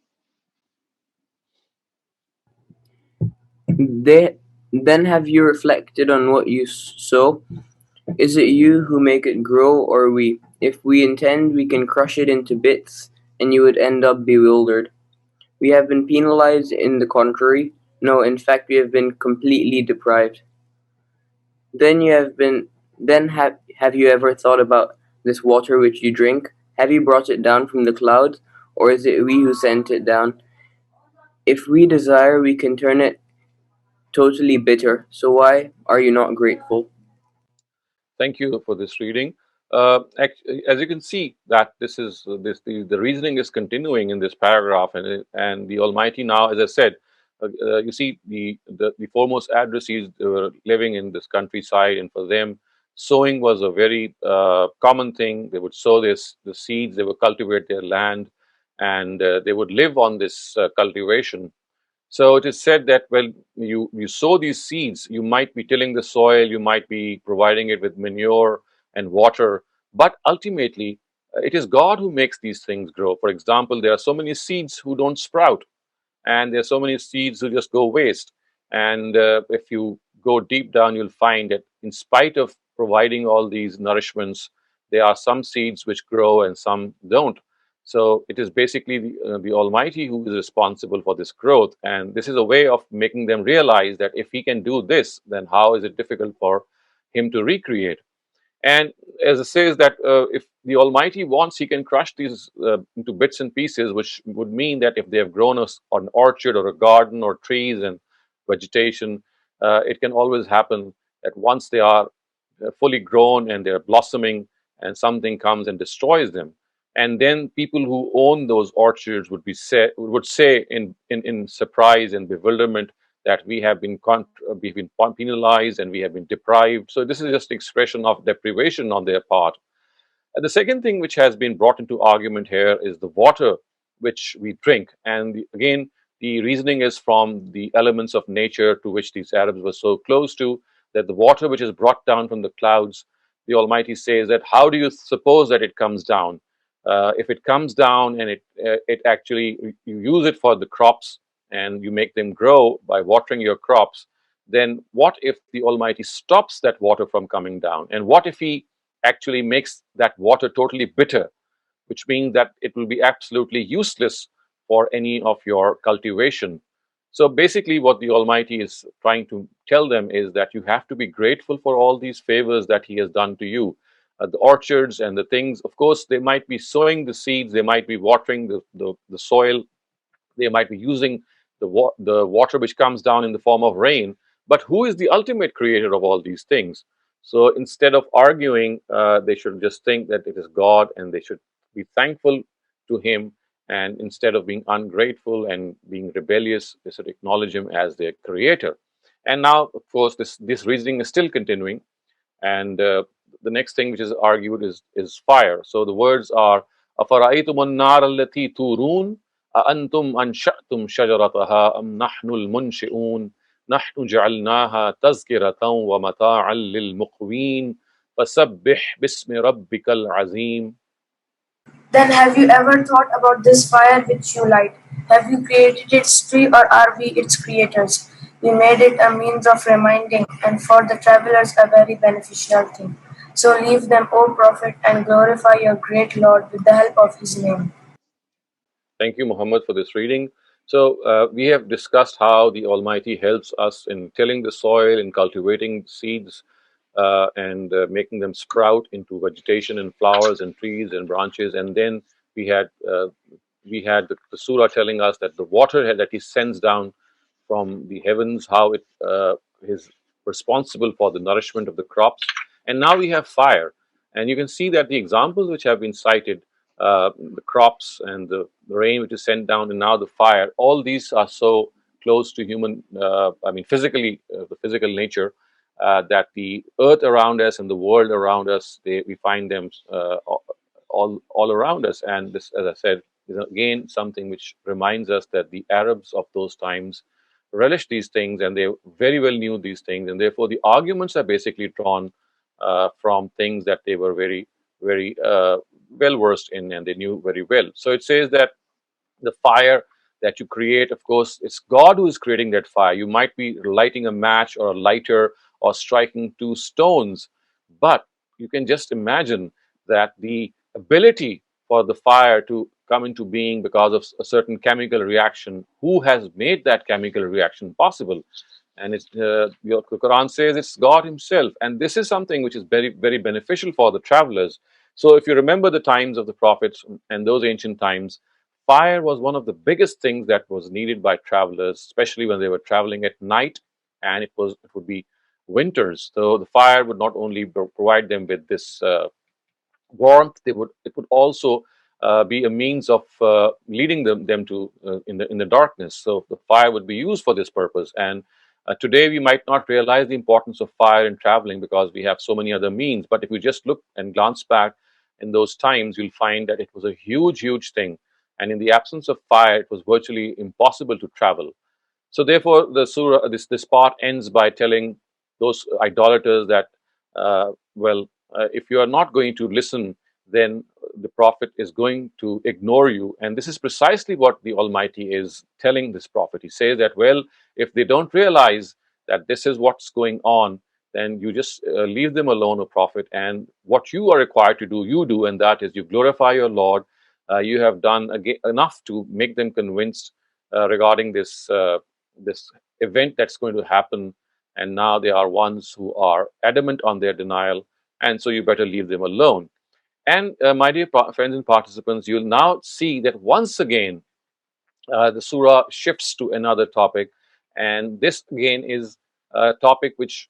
Then have you reflected on what you sow? Is it you who make it grow, or we? If we intend, we can crush it into bits, and you would end up bewildered. We have been penalized in the contrary. No, in fact, we have been completely deprived. Then have you ever thought about this water which you drink? Have you brought it down from the clouds, or is it we who sent it down? If we desire, we can turn it totally bitter. So why are you not grateful? Thank you for this reading. As you can see, that the reasoning is continuing in this paragraph, and the Almighty now, as I said, you see the foremost addressees were living in this countryside, and for them, sowing was a very common thing. They would sow the seeds, they would cultivate their land, and they would live on this cultivation. So it is said that, well, you sow these seeds, you might be tilling the soil, you might be providing it with manure and water, but ultimately it is God who makes these things grow. For example, there are so many seeds who don't sprout, and there are so many seeds who just go waste. And if you go deep down, you'll find that in spite of providing all these nourishments, there are some seeds which grow and some don't. So it is basically the Almighty who is responsible for this growth. And this is a way of making them realize that if He can do this, then how is it difficult for Him to recreate? And as it says that if the Almighty wants, He can crush these into bits and pieces, which would mean that if they have grown an orchard or a garden or trees and vegetation, it can always happen that once they are fully grown and they're blossoming, and something comes and destroys them. And then people who own those orchards would say in surprise and bewilderment that we've been penalized and we have been deprived. So this is just an expression of deprivation on their part. And the second thing which has been brought into argument here is the water which we drink. And again, the reasoning is from the elements of nature to which these Arabs were so close to, that the water which is brought down from the clouds, the Almighty says that how do you suppose that it comes down? If it comes down and it actually, you use it for the crops and you make them grow by watering your crops, then what if the Almighty stops that water from coming down? And what if He actually makes that water totally bitter, which means that it will be absolutely useless for any of your cultivation? So basically, what the Almighty is trying to tell them is that you have to be grateful for all these favors that He has done to you. The orchards and the things, of course, they might be sowing the seeds, they might be watering the soil, they might be using the water which comes down in the form of rain. But who is the ultimate creator of all these things? So instead of arguing, they should just think that it is God and they should be thankful to Him. And instead of being ungrateful and being rebellious, they should acknowledge Him as their creator. And now, of course, this reasoning is still continuing. And the next thing which is argued is fire. So the words are أَفَرَأَيْتُمُ النَّارَ الَّتِي تُورُونَ أَأَنْتُمْ أَنشَأْتُمْ شَجَرَتَهَا أَمْ نَحْنُ الْمُنشِئُونَ نحن جعلناها تذكرة ومتاعا للمقوين فسبح باسم ربك العظيم. Then have you ever thought about this fire which you light? Have you created its tree, or are we its creators? We made it a means of reminding, and for the travelers a very beneficial thing. So leave them, O Prophet, and glorify your great Lord with the help of His name. Thank you, Muhammad, for this reading. So we have discussed how the Almighty helps us in tilling the soil, in cultivating seeds, and making them sprout into vegetation and flowers and trees and branches. And then we had the surah telling us that the water that He sends down from the heavens, how it is responsible for the nourishment of the crops. And now we have fire. And you can see that the examples which have been cited, the crops and the rain which is sent down, and now the fire, all these are so close to human, physically, the physical nature, that the earth around us and the world around us, we find them all around us. And this, as I said, is again something which reminds us that the Arabs of those times relished these things, and they very well knew these things, and therefore the arguments are basically drawn from things that they were very well versed in, and they knew very well. So it says that the fire that you create, of course, it's God who is creating that fire. You might be lighting a match or a lighter or striking two stones, but you can just imagine that the ability for the fire to come into being because of a certain chemical reaction, who has made that chemical reaction possible? And it's the Quran says it's God Himself, and this is something which is very beneficial for the travelers. So if you remember the times of the prophets and those ancient times, fire was one of the biggest things that was needed by travelers, especially when they were traveling at night, and it would be winters. So the fire would not only provide them with this warmth, it would also be a means of leading them to in the darkness. So the fire would be used for this purpose. And today we might not realize the importance of fire in traveling because we have so many other means. But if you just look and glance back in those times, you'll find that it was a huge thing. And in the absence of fire, it was virtually impossible to travel. So therefore, the surah, this part ends by telling those idolaters that, if you are not going to listen, then the Prophet is going to ignore you. And this is precisely what the Almighty is telling this Prophet. He says that, well, if they don't realize that this is what's going on, then you just leave them alone, O Prophet. And what you are required to do, you do, and that is you glorify your Lord. You have done enough to make them convinced regarding this event that's going to happen, and now they are ones who are adamant on their denial, and so you better leave them alone. And my dear friends and participants, you'll now see that once again the surah shifts to another topic, and this again is a topic which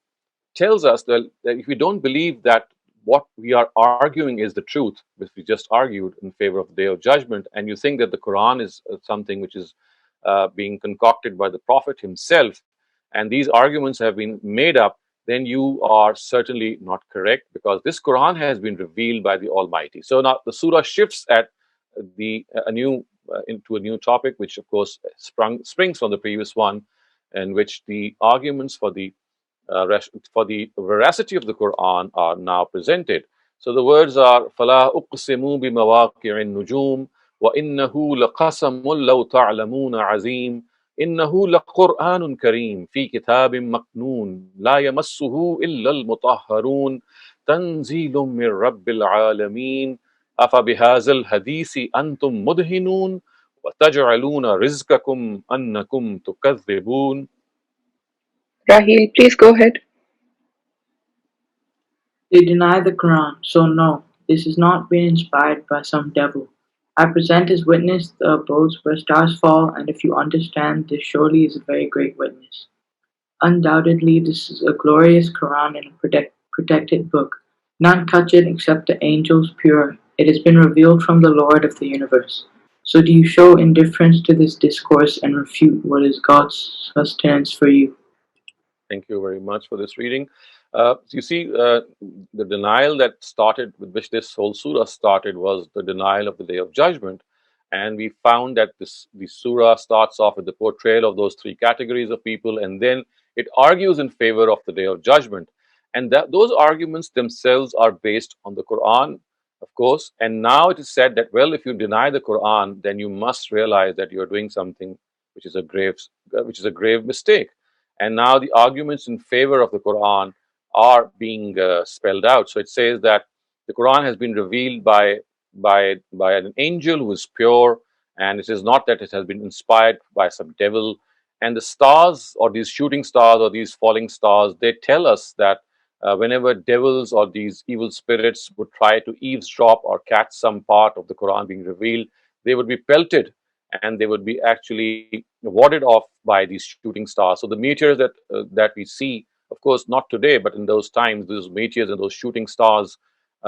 tells us that if we don't believe that what we are arguing is the truth, which we just argued in favor of the Day of Judgment, and you think that the Quran is something which is being concocted by the Prophet himself, and these arguments have been made up, then you are certainly not correct, because this Quran has been revealed by the Almighty. So now the surah shifts at a new into a new topic, which of course springs from the previous one, in which the arguments for the veracity of the Quran are now presented. So the words are فَلَا أُقْسِمُ بِمَوَاقِعِ النُّجُومِ وَإِنَّهُ لَقَسَمٌ لَوْ تَعْلَمُونَ عَظِيمٌ إِنَّهُ لَقُرْآنٌ كَرِيمٌ فِي كِتَابٍ مَكْنُونٍ لَا يَمَسُّهُ إِلَّا الْمُطَهَّرُونَ تَنزِيلٌ مِّن رَّبِّ الْعَالَمِينَ أَفَبِهَٰذَا الْحَدِيثِ أَنتُم مُدْهِنُونَ وَتَجْعَلُونَ رِزْقَكُمْ أَنَّكُمْ تُكَذِّبُونَ. Raheel, please go ahead. They deny the Quran, so no, this has not been inspired by some devil. I present as witness the abodes where stars fall, and if you understand, this surely is a very great witness. Undoubtedly, this is a glorious Quran and a protected book. None touch it except the angels pure. It has been revealed from the Lord of the universe. So do you show indifference to this discourse and refute what is God's sustenance for you? Thank you very much for this reading. You see, the denial that started, with which this whole surah started, was the denial of the Day of Judgment. And we found that the surah starts off with the portrayal of those three categories of people, and then it argues in favor of the Day of Judgment. And that those arguments themselves are based on the Quran, of course. And now it is said that, well, if you deny the Quran, then you must realize that you're doing something which is a grave mistake. And now the arguments in favor of the Quran are being spelled out. So it says that the Quran has been revealed by an angel who is pure, and it is not that it has been inspired by some devil. And the stars, or these shooting stars, or these falling stars, they tell us that whenever devils or these evil spirits would try to eavesdrop or catch some part of the Quran being revealed, they would be pelted and they would be actually warded off by these shooting stars. So the meteors that we see, of course, not today, but in those times, those meteors and those shooting stars,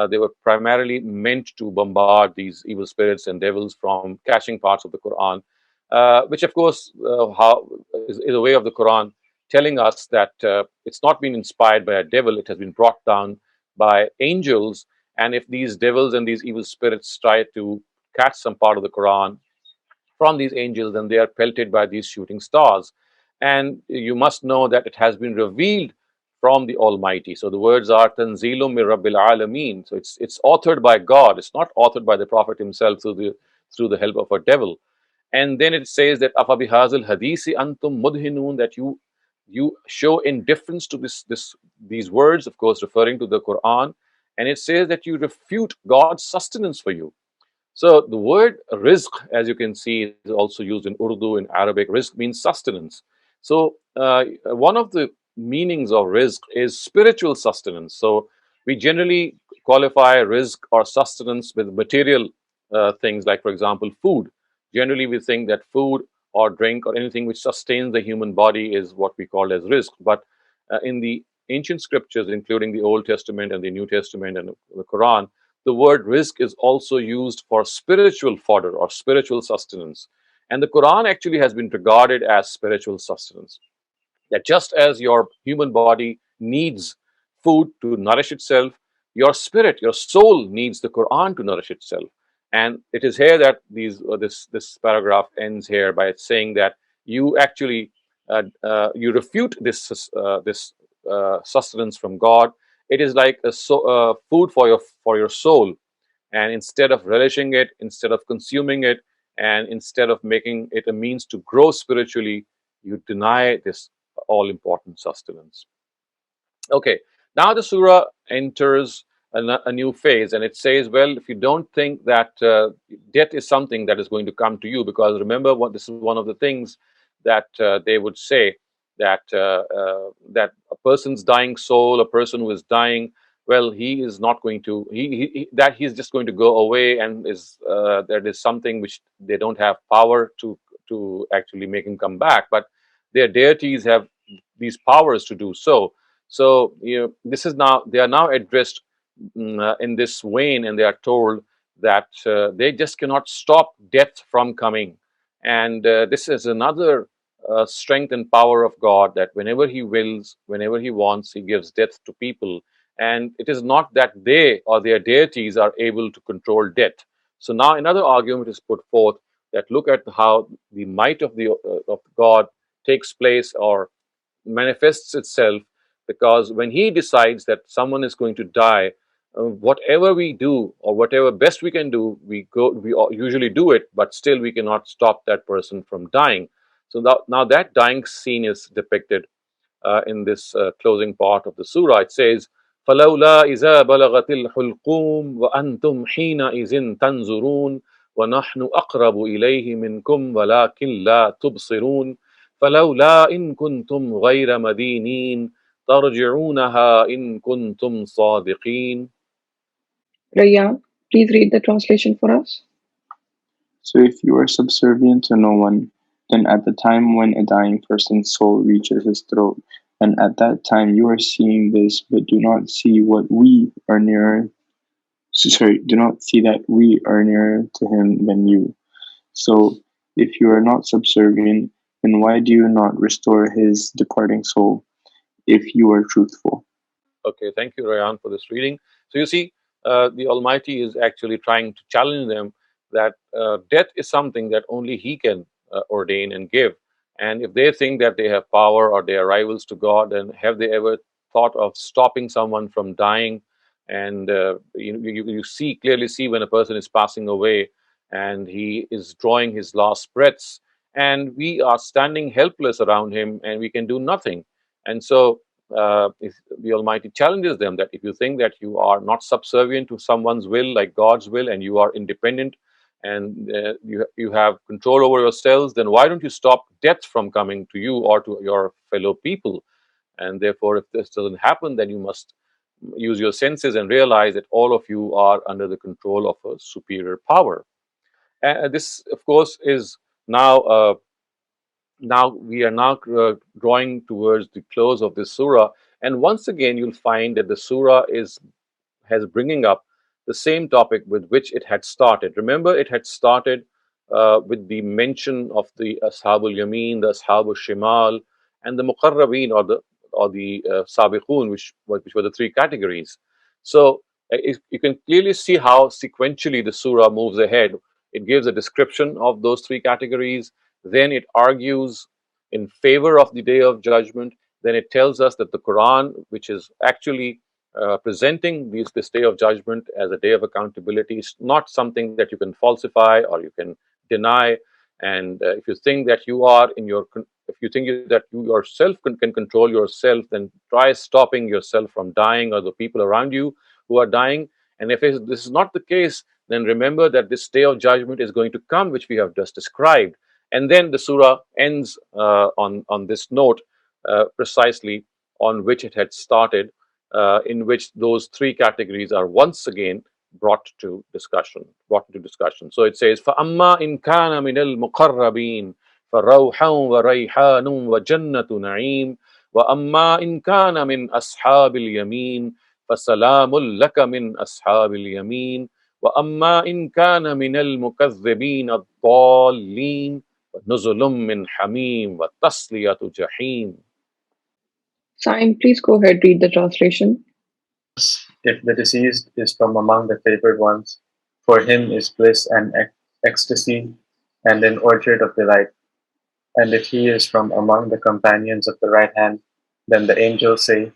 they were primarily meant to bombard these evil spirits and devils from catching parts of the Quran, which, of course, is a way of the Quran telling us that it's not been inspired by a devil; it has been brought down by angels. And if these devils and these evil spirits try to catch some part of the Quran from these angels, then they are pelted by these shooting stars. And you must know that it has been revealed from the Almighty. So the words are Tanzilum min Rabbil Alameen. So it's authored by God. It's not authored by the Prophet himself through the help of a devil. And then it says that Afa bihazal hadisi antum mudhinun, that you show indifference to these words, of course, referring to the Quran. And it says that you refute God's sustenance for you. So the word rizq, as you can see, is also used in Urdu, in Arabic. Rizq means sustenance. So one of the meanings of rizq is spiritual sustenance. So we generally qualify rizq or sustenance with material things, like, for example, food. Generally, we think that food or drink or anything which sustains the human body is what we call as rizq. But in the ancient scriptures, including the Old Testament and the New Testament and the Quran, the word rizq is also used for spiritual fodder or spiritual sustenance. And the Quran actually has been regarded as spiritual sustenance. That just as your human body needs food to nourish itself, your spirit, your soul needs the Quran to nourish itself. And it is here that this paragraph ends here by saying that you actually you refute this sustenance from God. It is like a food for your soul, and instead of relishing it, instead of consuming it, and instead of making it a means to grow spiritually, you deny this all important sustenance. Okay, now the surah enters a new phase, and it says, well, if you don't think that death is something that is going to come to you, because remember, this is one of the things that they would say, that that a person's dying soul, a person who is dying, well, he is not going to, that he's just going to go away, and there is something which they don't have power to actually make him come back, but their deities have these powers to do so. So they are now addressed in this vein, and they are told that they just cannot stop death from coming. And this is another strength and power of God, that whenever He wills, whenever He wants, He gives death to people. And it is not that they or their deities are able to control death. So now another argument is put forth, that look at how the might of God takes place or manifests itself, because when he decides that someone is going to die, whatever we do or whatever best we can do, we usually do it, but still we cannot stop that person from dying. So now that dying scene is depicted in this closing part of the surah. It says, فَلَوْلَا إِذَا بَلَغَتِ الْحُلْقُومِ وَأَنْتُمْ حِينَئِذٍ تَنْظُرُونَ وَنَحْنُ أَقْرَبُ إِلَيْهِ مِنْكُمْ وَلَكِنْ لَا تُبْصِرُونَ فَلَوْلَا إِن كُنْتُمْ غَيْرَ مَدِينِينَ تَرْجِعُونَهَا إِن كُنْتُمْ صَادِقِينَ. Raya, please read the translation for us. So if you are subservient to no one, then at the time when a dying person's soul reaches his throat, and at that time you are seeing this, but do not see what we are nearer. Sorry, do not see that we are nearer to him than you. So if you are not subservient, then why do you not restore his departing soul if you are truthful? Okay, thank you, Rayan, for this reading. So you see, the Almighty is actually trying to challenge them that death is something that only He can ordain and give. And if they think that they have power or they are rivals to God, then have they ever thought of stopping someone from dying? And you clearly see when a person is passing away and he is drawing his last breaths, and we are standing helpless around him and we can do nothing. And so if the Almighty challenges them that if you think that you are not subservient to someone's will like God's will, and you are independent and you have control over yourselves, then why don't you stop death from coming to you or to your fellow people? And therefore, if this doesn't happen, then you must use your senses and realize that all of you are under the control of a superior power. And this, of course, is now we are now drawing towards the close of this surah, and once again you'll find that the surah is has bringing up the same topic with which it had started. Remember, it had started with the mention of the Ashabul Yameen, the Ashabul Shimal, and the Muqarrabeen, or the Sabiqun, which were the three categories. So you can clearly see how sequentially the surah moves ahead. It gives a description of those three categories, then it argues in favor of the Day of Judgment. Then it tells us that the Quran, which is actually presenting this Day of Judgment as a day of accountability, is not something that you can falsify or you can deny. And if you think that you are if you think that you yourself can control yourself, then try stopping yourself from dying or the people around you who are dying. And if this is not the case, then remember that this Day of Judgment is going to come, which we have just described. And then the surah ends on this note, precisely on which it had started, in which those three categories are once again brought into discussion. So it says, فَأَمَّا إِنْ كَانَ مِنَ الْمُقَرَّبِينَ فَرَوْحًا وَرَيْحَانٌ وَجَنَّةُ نَعِيمٍ وَأَمَّا إِنْ كَانَ مِنْ أَصْحَابِ الْيَمِينِ فَسَلَامٌ لَكَ مِنْ أَصْحَابِ الْيَمِينِ وَأَمَّا إِنْ كَانَ مِنَ الْمُكَذِّبِينَ الضَّالِّينَ فَنُزُلٌ مِّنْ حَمِيمٍ وَتَصْلِيَةُ جَحِيمٍ. Saim, please go ahead, read the translation. If the deceased is from among the favored ones, for him is bliss and ecstasy and an orchard of delight. And if he is from among the companions of the right hand, then the angels say,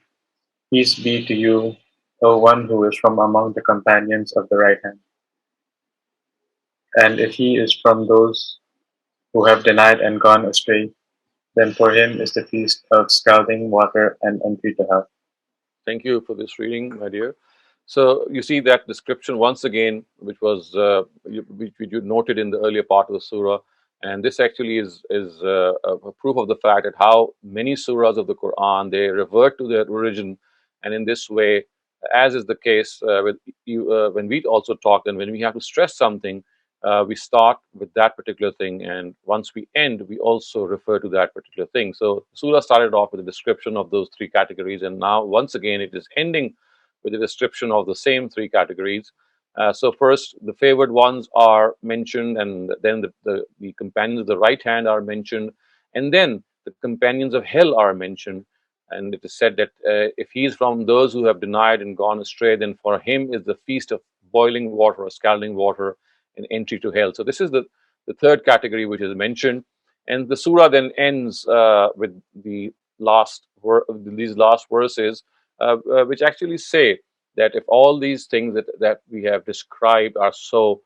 Peace be to you, O one who is from among the companions of the right hand. And if he is from those who have denied and gone astray, then for him is the feast of scalding water and entry to hell. Thank you for this reading, my dear. So you see that description once again, which you noted in the earlier part of the surah, and this actually is a proof of the fact that how many surahs of the Quran, they revert to their origin, and in this way, as is the case with you, when we also talk, and when we have to stress something, we start with that particular thing, and once we end, we also refer to that particular thing. So surah started off with a description of those three categories, and now once again it is ending with a description of the same three categories. So first, the favored ones are mentioned, and then the companions of the right hand are mentioned, and then the companions of hell are mentioned. And it is said that if he is from those who have denied and gone astray, then for him is the feast of boiling water or scalding water and entry to hell. So this is the the third category which is mentioned. And the surah then ends with the these last verses, which actually say that if all these things that we have described are so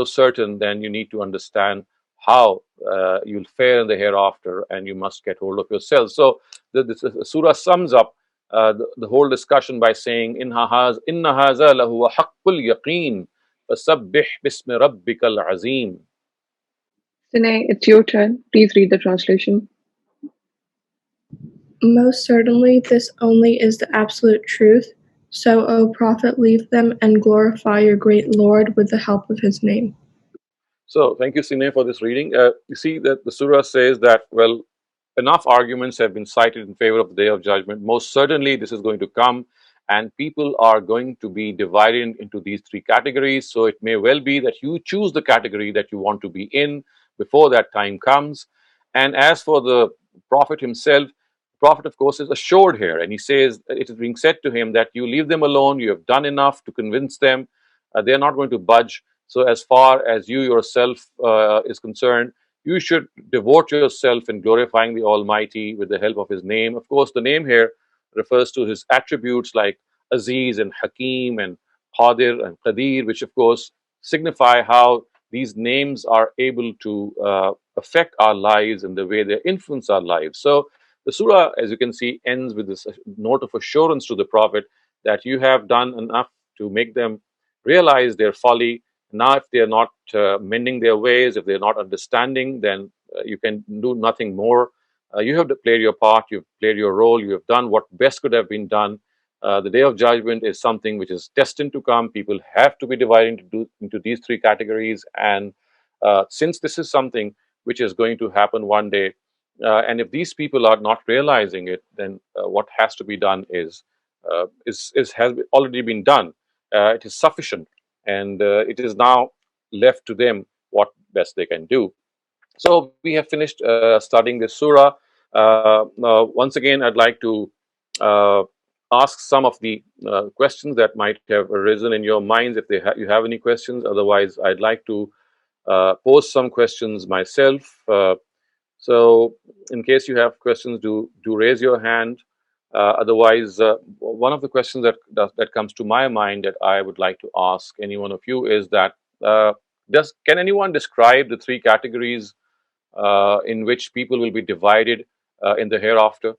certain, then you need to understand how you'll fare in the hereafter, and you must get hold of yourself. So the surah sums up the whole discussion by saying, inna haza lahu haqqul yaqeen fasabbih bismi rabbikal azim. Sinay, it's your turn. Please read the translation. Most certainly, this only is the absolute truth. So, O Prophet, leave them and glorify your great Lord with the help of his name. So, thank you, Sine, for this reading. You see that the surah says that, well, enough arguments have been cited in favor of the Day of Judgment. Most certainly, this is going to come, and people are going to be divided into these three categories. So, it may well be that you choose the category that you want to be in before that time comes. And as for the Prophet himself, the Prophet, of course, is assured here, and he says it is being said to him that you leave them alone, you have done enough to convince them, they are not going to budge. So, as far as you yourself is concerned, you should devote yourself in glorifying the Almighty with the help of His name. Of course, the name here refers to His attributes like Aziz and Hakim and Qadir and Qadir, which of course signify how these names are able to affect our lives and the way they influence our lives. So, the surah, as you can see, ends with this note of assurance to the Prophet that you have done enough to make them realize their folly. Now, if they are not mending their ways, if they're not understanding, then you can do nothing more. You have to play your part, you've played your role, you have done what best could have been done. The Day of Judgment is something which is destined to come. People have to be divided into these three categories. And since this is something which is going to happen one day, and if these people are not realizing it, then what has to be done has already been done. It is sufficient, and it is now left to them what best they can do. So we have finished studying this surah. Once again, I'd like to uh, ask some of the questions that might have arisen in your minds if you have any questions. Otherwise, I'd like to pose some questions myself. So, in case you have questions, do raise your hand. Otherwise, one of the questions that comes to my mind that I would like to ask any one of you is that can anyone describe the three categories in which people will be divided in the hereafter?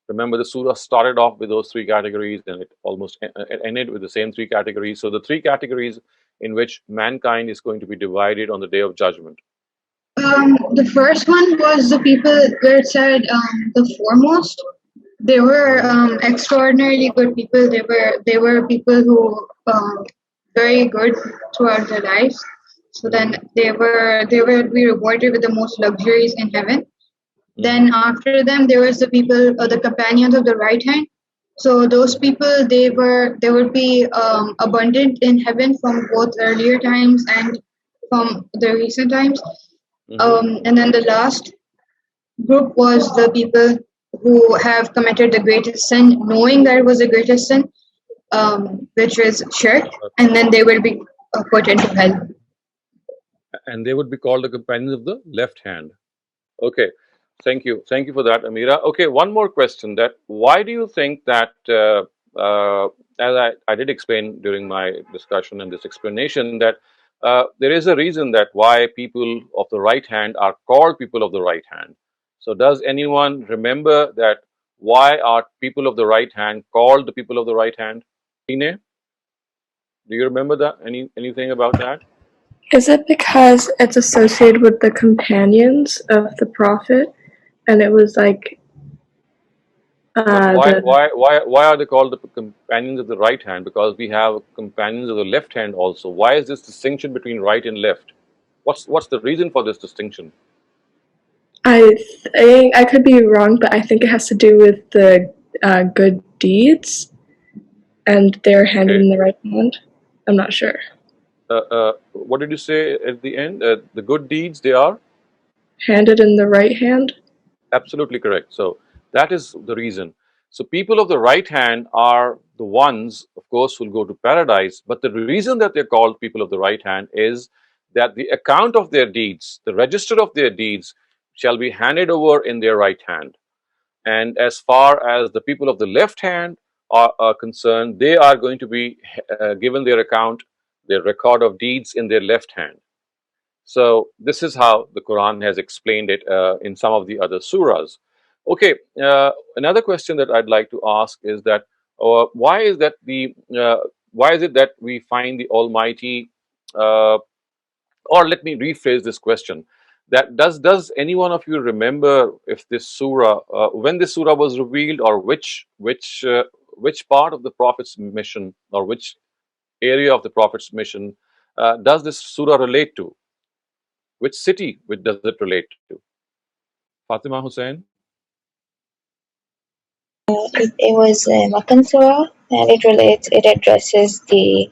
Remember, the surah started off with those three categories, and it ended with the same three categories. So, the three categories in which mankind is going to be divided on the Day of Judgment. The first one was the people where it said the foremost. They were extraordinarily good people. They were people who very good throughout their lives. So then they would be rewarded with the most luxuries in heaven. Then after them there was the people, the companions of the right hand. So those people they would be abundant in heaven from both earlier times and from the recent times. And then the last group was the people who have committed the greatest sin, knowing that it was the greatest sin, which was shirk, and then they will be put into hell. And they would be called the companions of the left hand. Okay, thank you for that, Amira. Okay, one more question: that why do you think that, as I did explain during my discussion and this explanation, that there is a reason that why people of the right hand are called people of the right hand. So, does anyone remember that why are people of the right hand called the people of the right hand? Tine, do you remember that? Anything about that? Is it because it's associated with the companions of the Prophet, and it was like why are they called the companions of the right hand? Because we have companions of the left hand also. Why is this distinction between right and left? What's the reason for this distinction? I think I could be wrong, but I think it has to do with the good deeds, and they're handed in the right hand. I'm not sure. What did you say at the end? The good deeds, they are handed in the right hand? Absolutely correct. So that is the reason. So people of the right hand are the ones, of course, who will go to paradise. But the reason that they're called people of the right hand is that the account of their deeds, the register of their deeds, shall be handed over in their right hand. And as far as the people of the left hand are concerned, they are going to be given their account, their record of deeds in their left hand. So this is how the Quran has explained it in some of the other surahs. Okay, another question that I'd like to ask is that why is that why is it that we find the Almighty, or let me rephrase this question, that does any one of you remember if this surah, when this surah was revealed, or which part of the Prophet's mission, or which area of the Prophet's mission does this surah relate to? Which city does it relate to? Fatima Hussain? It was Makkah Surah, and it addresses the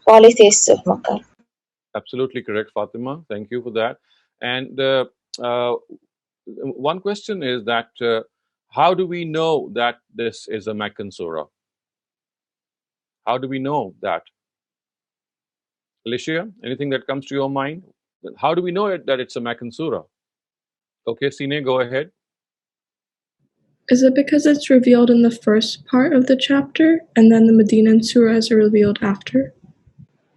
polytheists of Makkah. Absolutely correct, Fatima. Thank you for that. And uh, one question is that how do we know that this is a Meccan surah? How do we know that? Alicia, anything that comes to your mind? How do we know that it's a Meccan surah? Okay, Sine, go ahead. Is it because it's revealed in the first part of the chapter, and then the Medinan surahs are revealed after?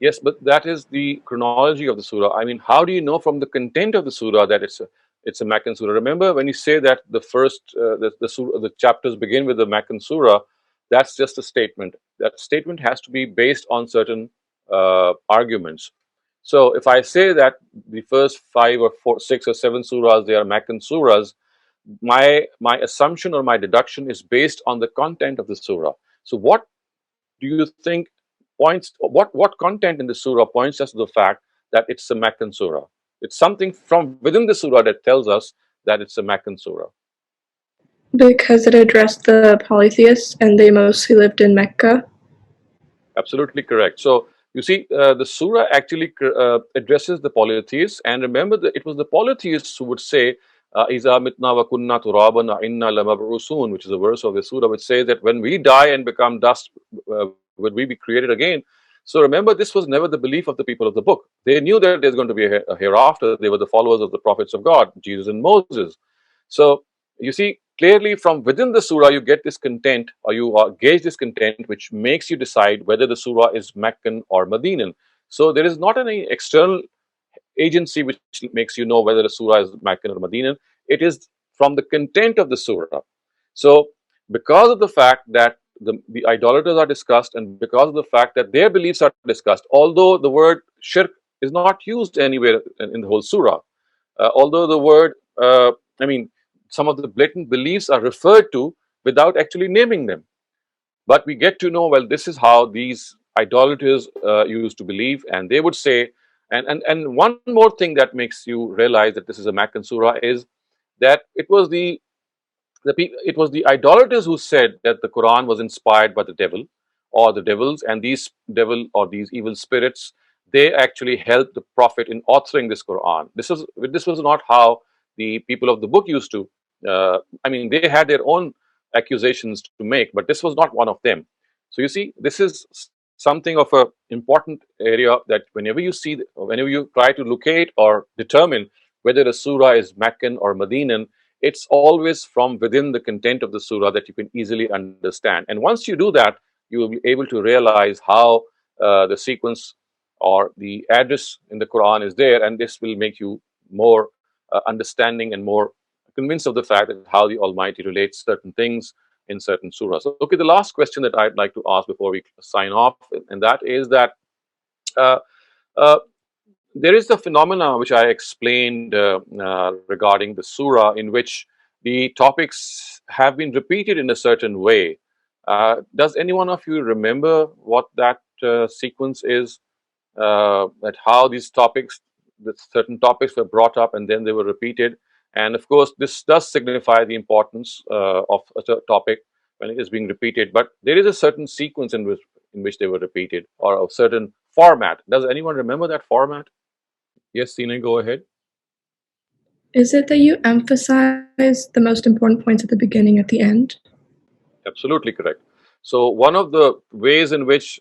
Yes, but that is the chronology of the surah. I mean, how do you know from the content of the surah that it's a Meccan surah? Remember, when you say that the first the chapters begin with the Meccan surah, that's just a statement. That statement has to be based on certain arguments. So, if I say that the first 5 or 4, 6 or 7 surahs, they are Meccan surahs, my assumption or my deduction is based on the content of the surah. So, what do you think points, what content in the surah points us to the fact that it's a Meccan surah? It's something from within the surah that tells us that it's a Meccan surah. Because it addressed the polytheists, and they mostly lived in Mecca. Absolutely correct. So you see, the surah actually addresses the polytheists, and remember that it was the polytheists who would say, "Iza mitna wa kunna turaban wa inna lamab'usun," which is a verse of the surah which says that when we die and become dust, will we be created again? So remember, this was never the belief of the people of the book. They knew that there's going to be a hereafter. They were the followers of the prophets of God, Jesus and Moses. So you see, clearly from within the surah, you get this content, or you gauge this content, which makes you decide whether the surah is Meccan or Medinan. So there is not any external agency which makes you know whether the surah is Meccan or Medinan. It is from the content of the surah. So because of the fact that the idolaters are discussed, and because of the fact that their beliefs are discussed, although the word shirk is not used anywhere in the whole surah, although the word, I mean, some of the blatant beliefs are referred to without actually naming them. But we get to know, well, this is how these idolaters used to believe, and they would say, and one more thing that makes you realize that this is a Meccan surah is that it was the idolaters who said that the Quran was inspired by the devil or the devils, and these devil or these evil spirits, they actually helped the Prophet in authoring this Quran. This was not how the people of the book used to. I mean, they had their own accusations to make, but this was not one of them. So you see, this is something of a important area that whenever you try to locate or determine whether a surah is Meccan or Medinan, it's always from within the content of the surah that you can easily understand. And once you do that, you will be able to realize how the sequence or the address in the Quran is there, and this will make you more understanding and more convinced of the fact that how the Almighty relates certain things in certain surahs. So, okay, the last question that I'd like to ask before we sign off, and that is that uh, uh, there is the phenomena which I explained regarding the surah, in which the topics have been repeated in a certain way. Does any one of you remember what that sequence is? That how these topics, the certain topics were brought up and then they were repeated. And of course, this does signify the importance of a topic when it is being repeated. But there is a certain sequence in which they were repeated, or a certain format. Does anyone remember that format? Yes, Sina, go ahead. Is it that you emphasize the most important points at the beginning at the end? Absolutely correct. So one of the ways in which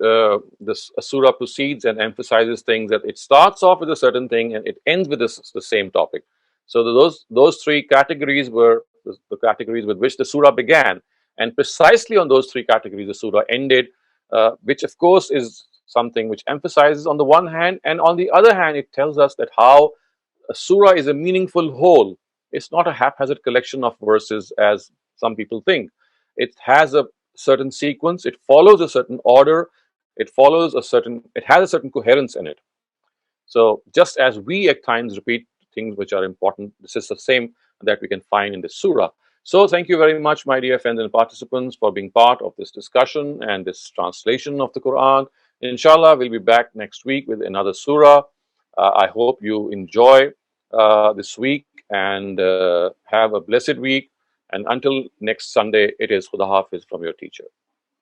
this surah proceeds and emphasizes things, that it starts off with a certain thing and it ends with the same topic. So those three categories were the categories with which the surah began, and precisely on those three categories the surah ended, which of course is something which emphasizes on the one hand, and on the other hand it tells us that how a surah is a meaningful whole. It's not a haphazard collection of verses as some people think. It has a certain sequence, it follows a certain order, it has a certain coherence in it. So just as we at times repeat things which are important, this is the same that we can find in the surah. So thank you very much, my dear friends and participants, for being part of this discussion and this translation of the Quran. Inshallah, we'll be back next week with another surah. I hope you enjoy this week and have a blessed week. And until next Sunday, it is Khuda Hafiz from your teacher.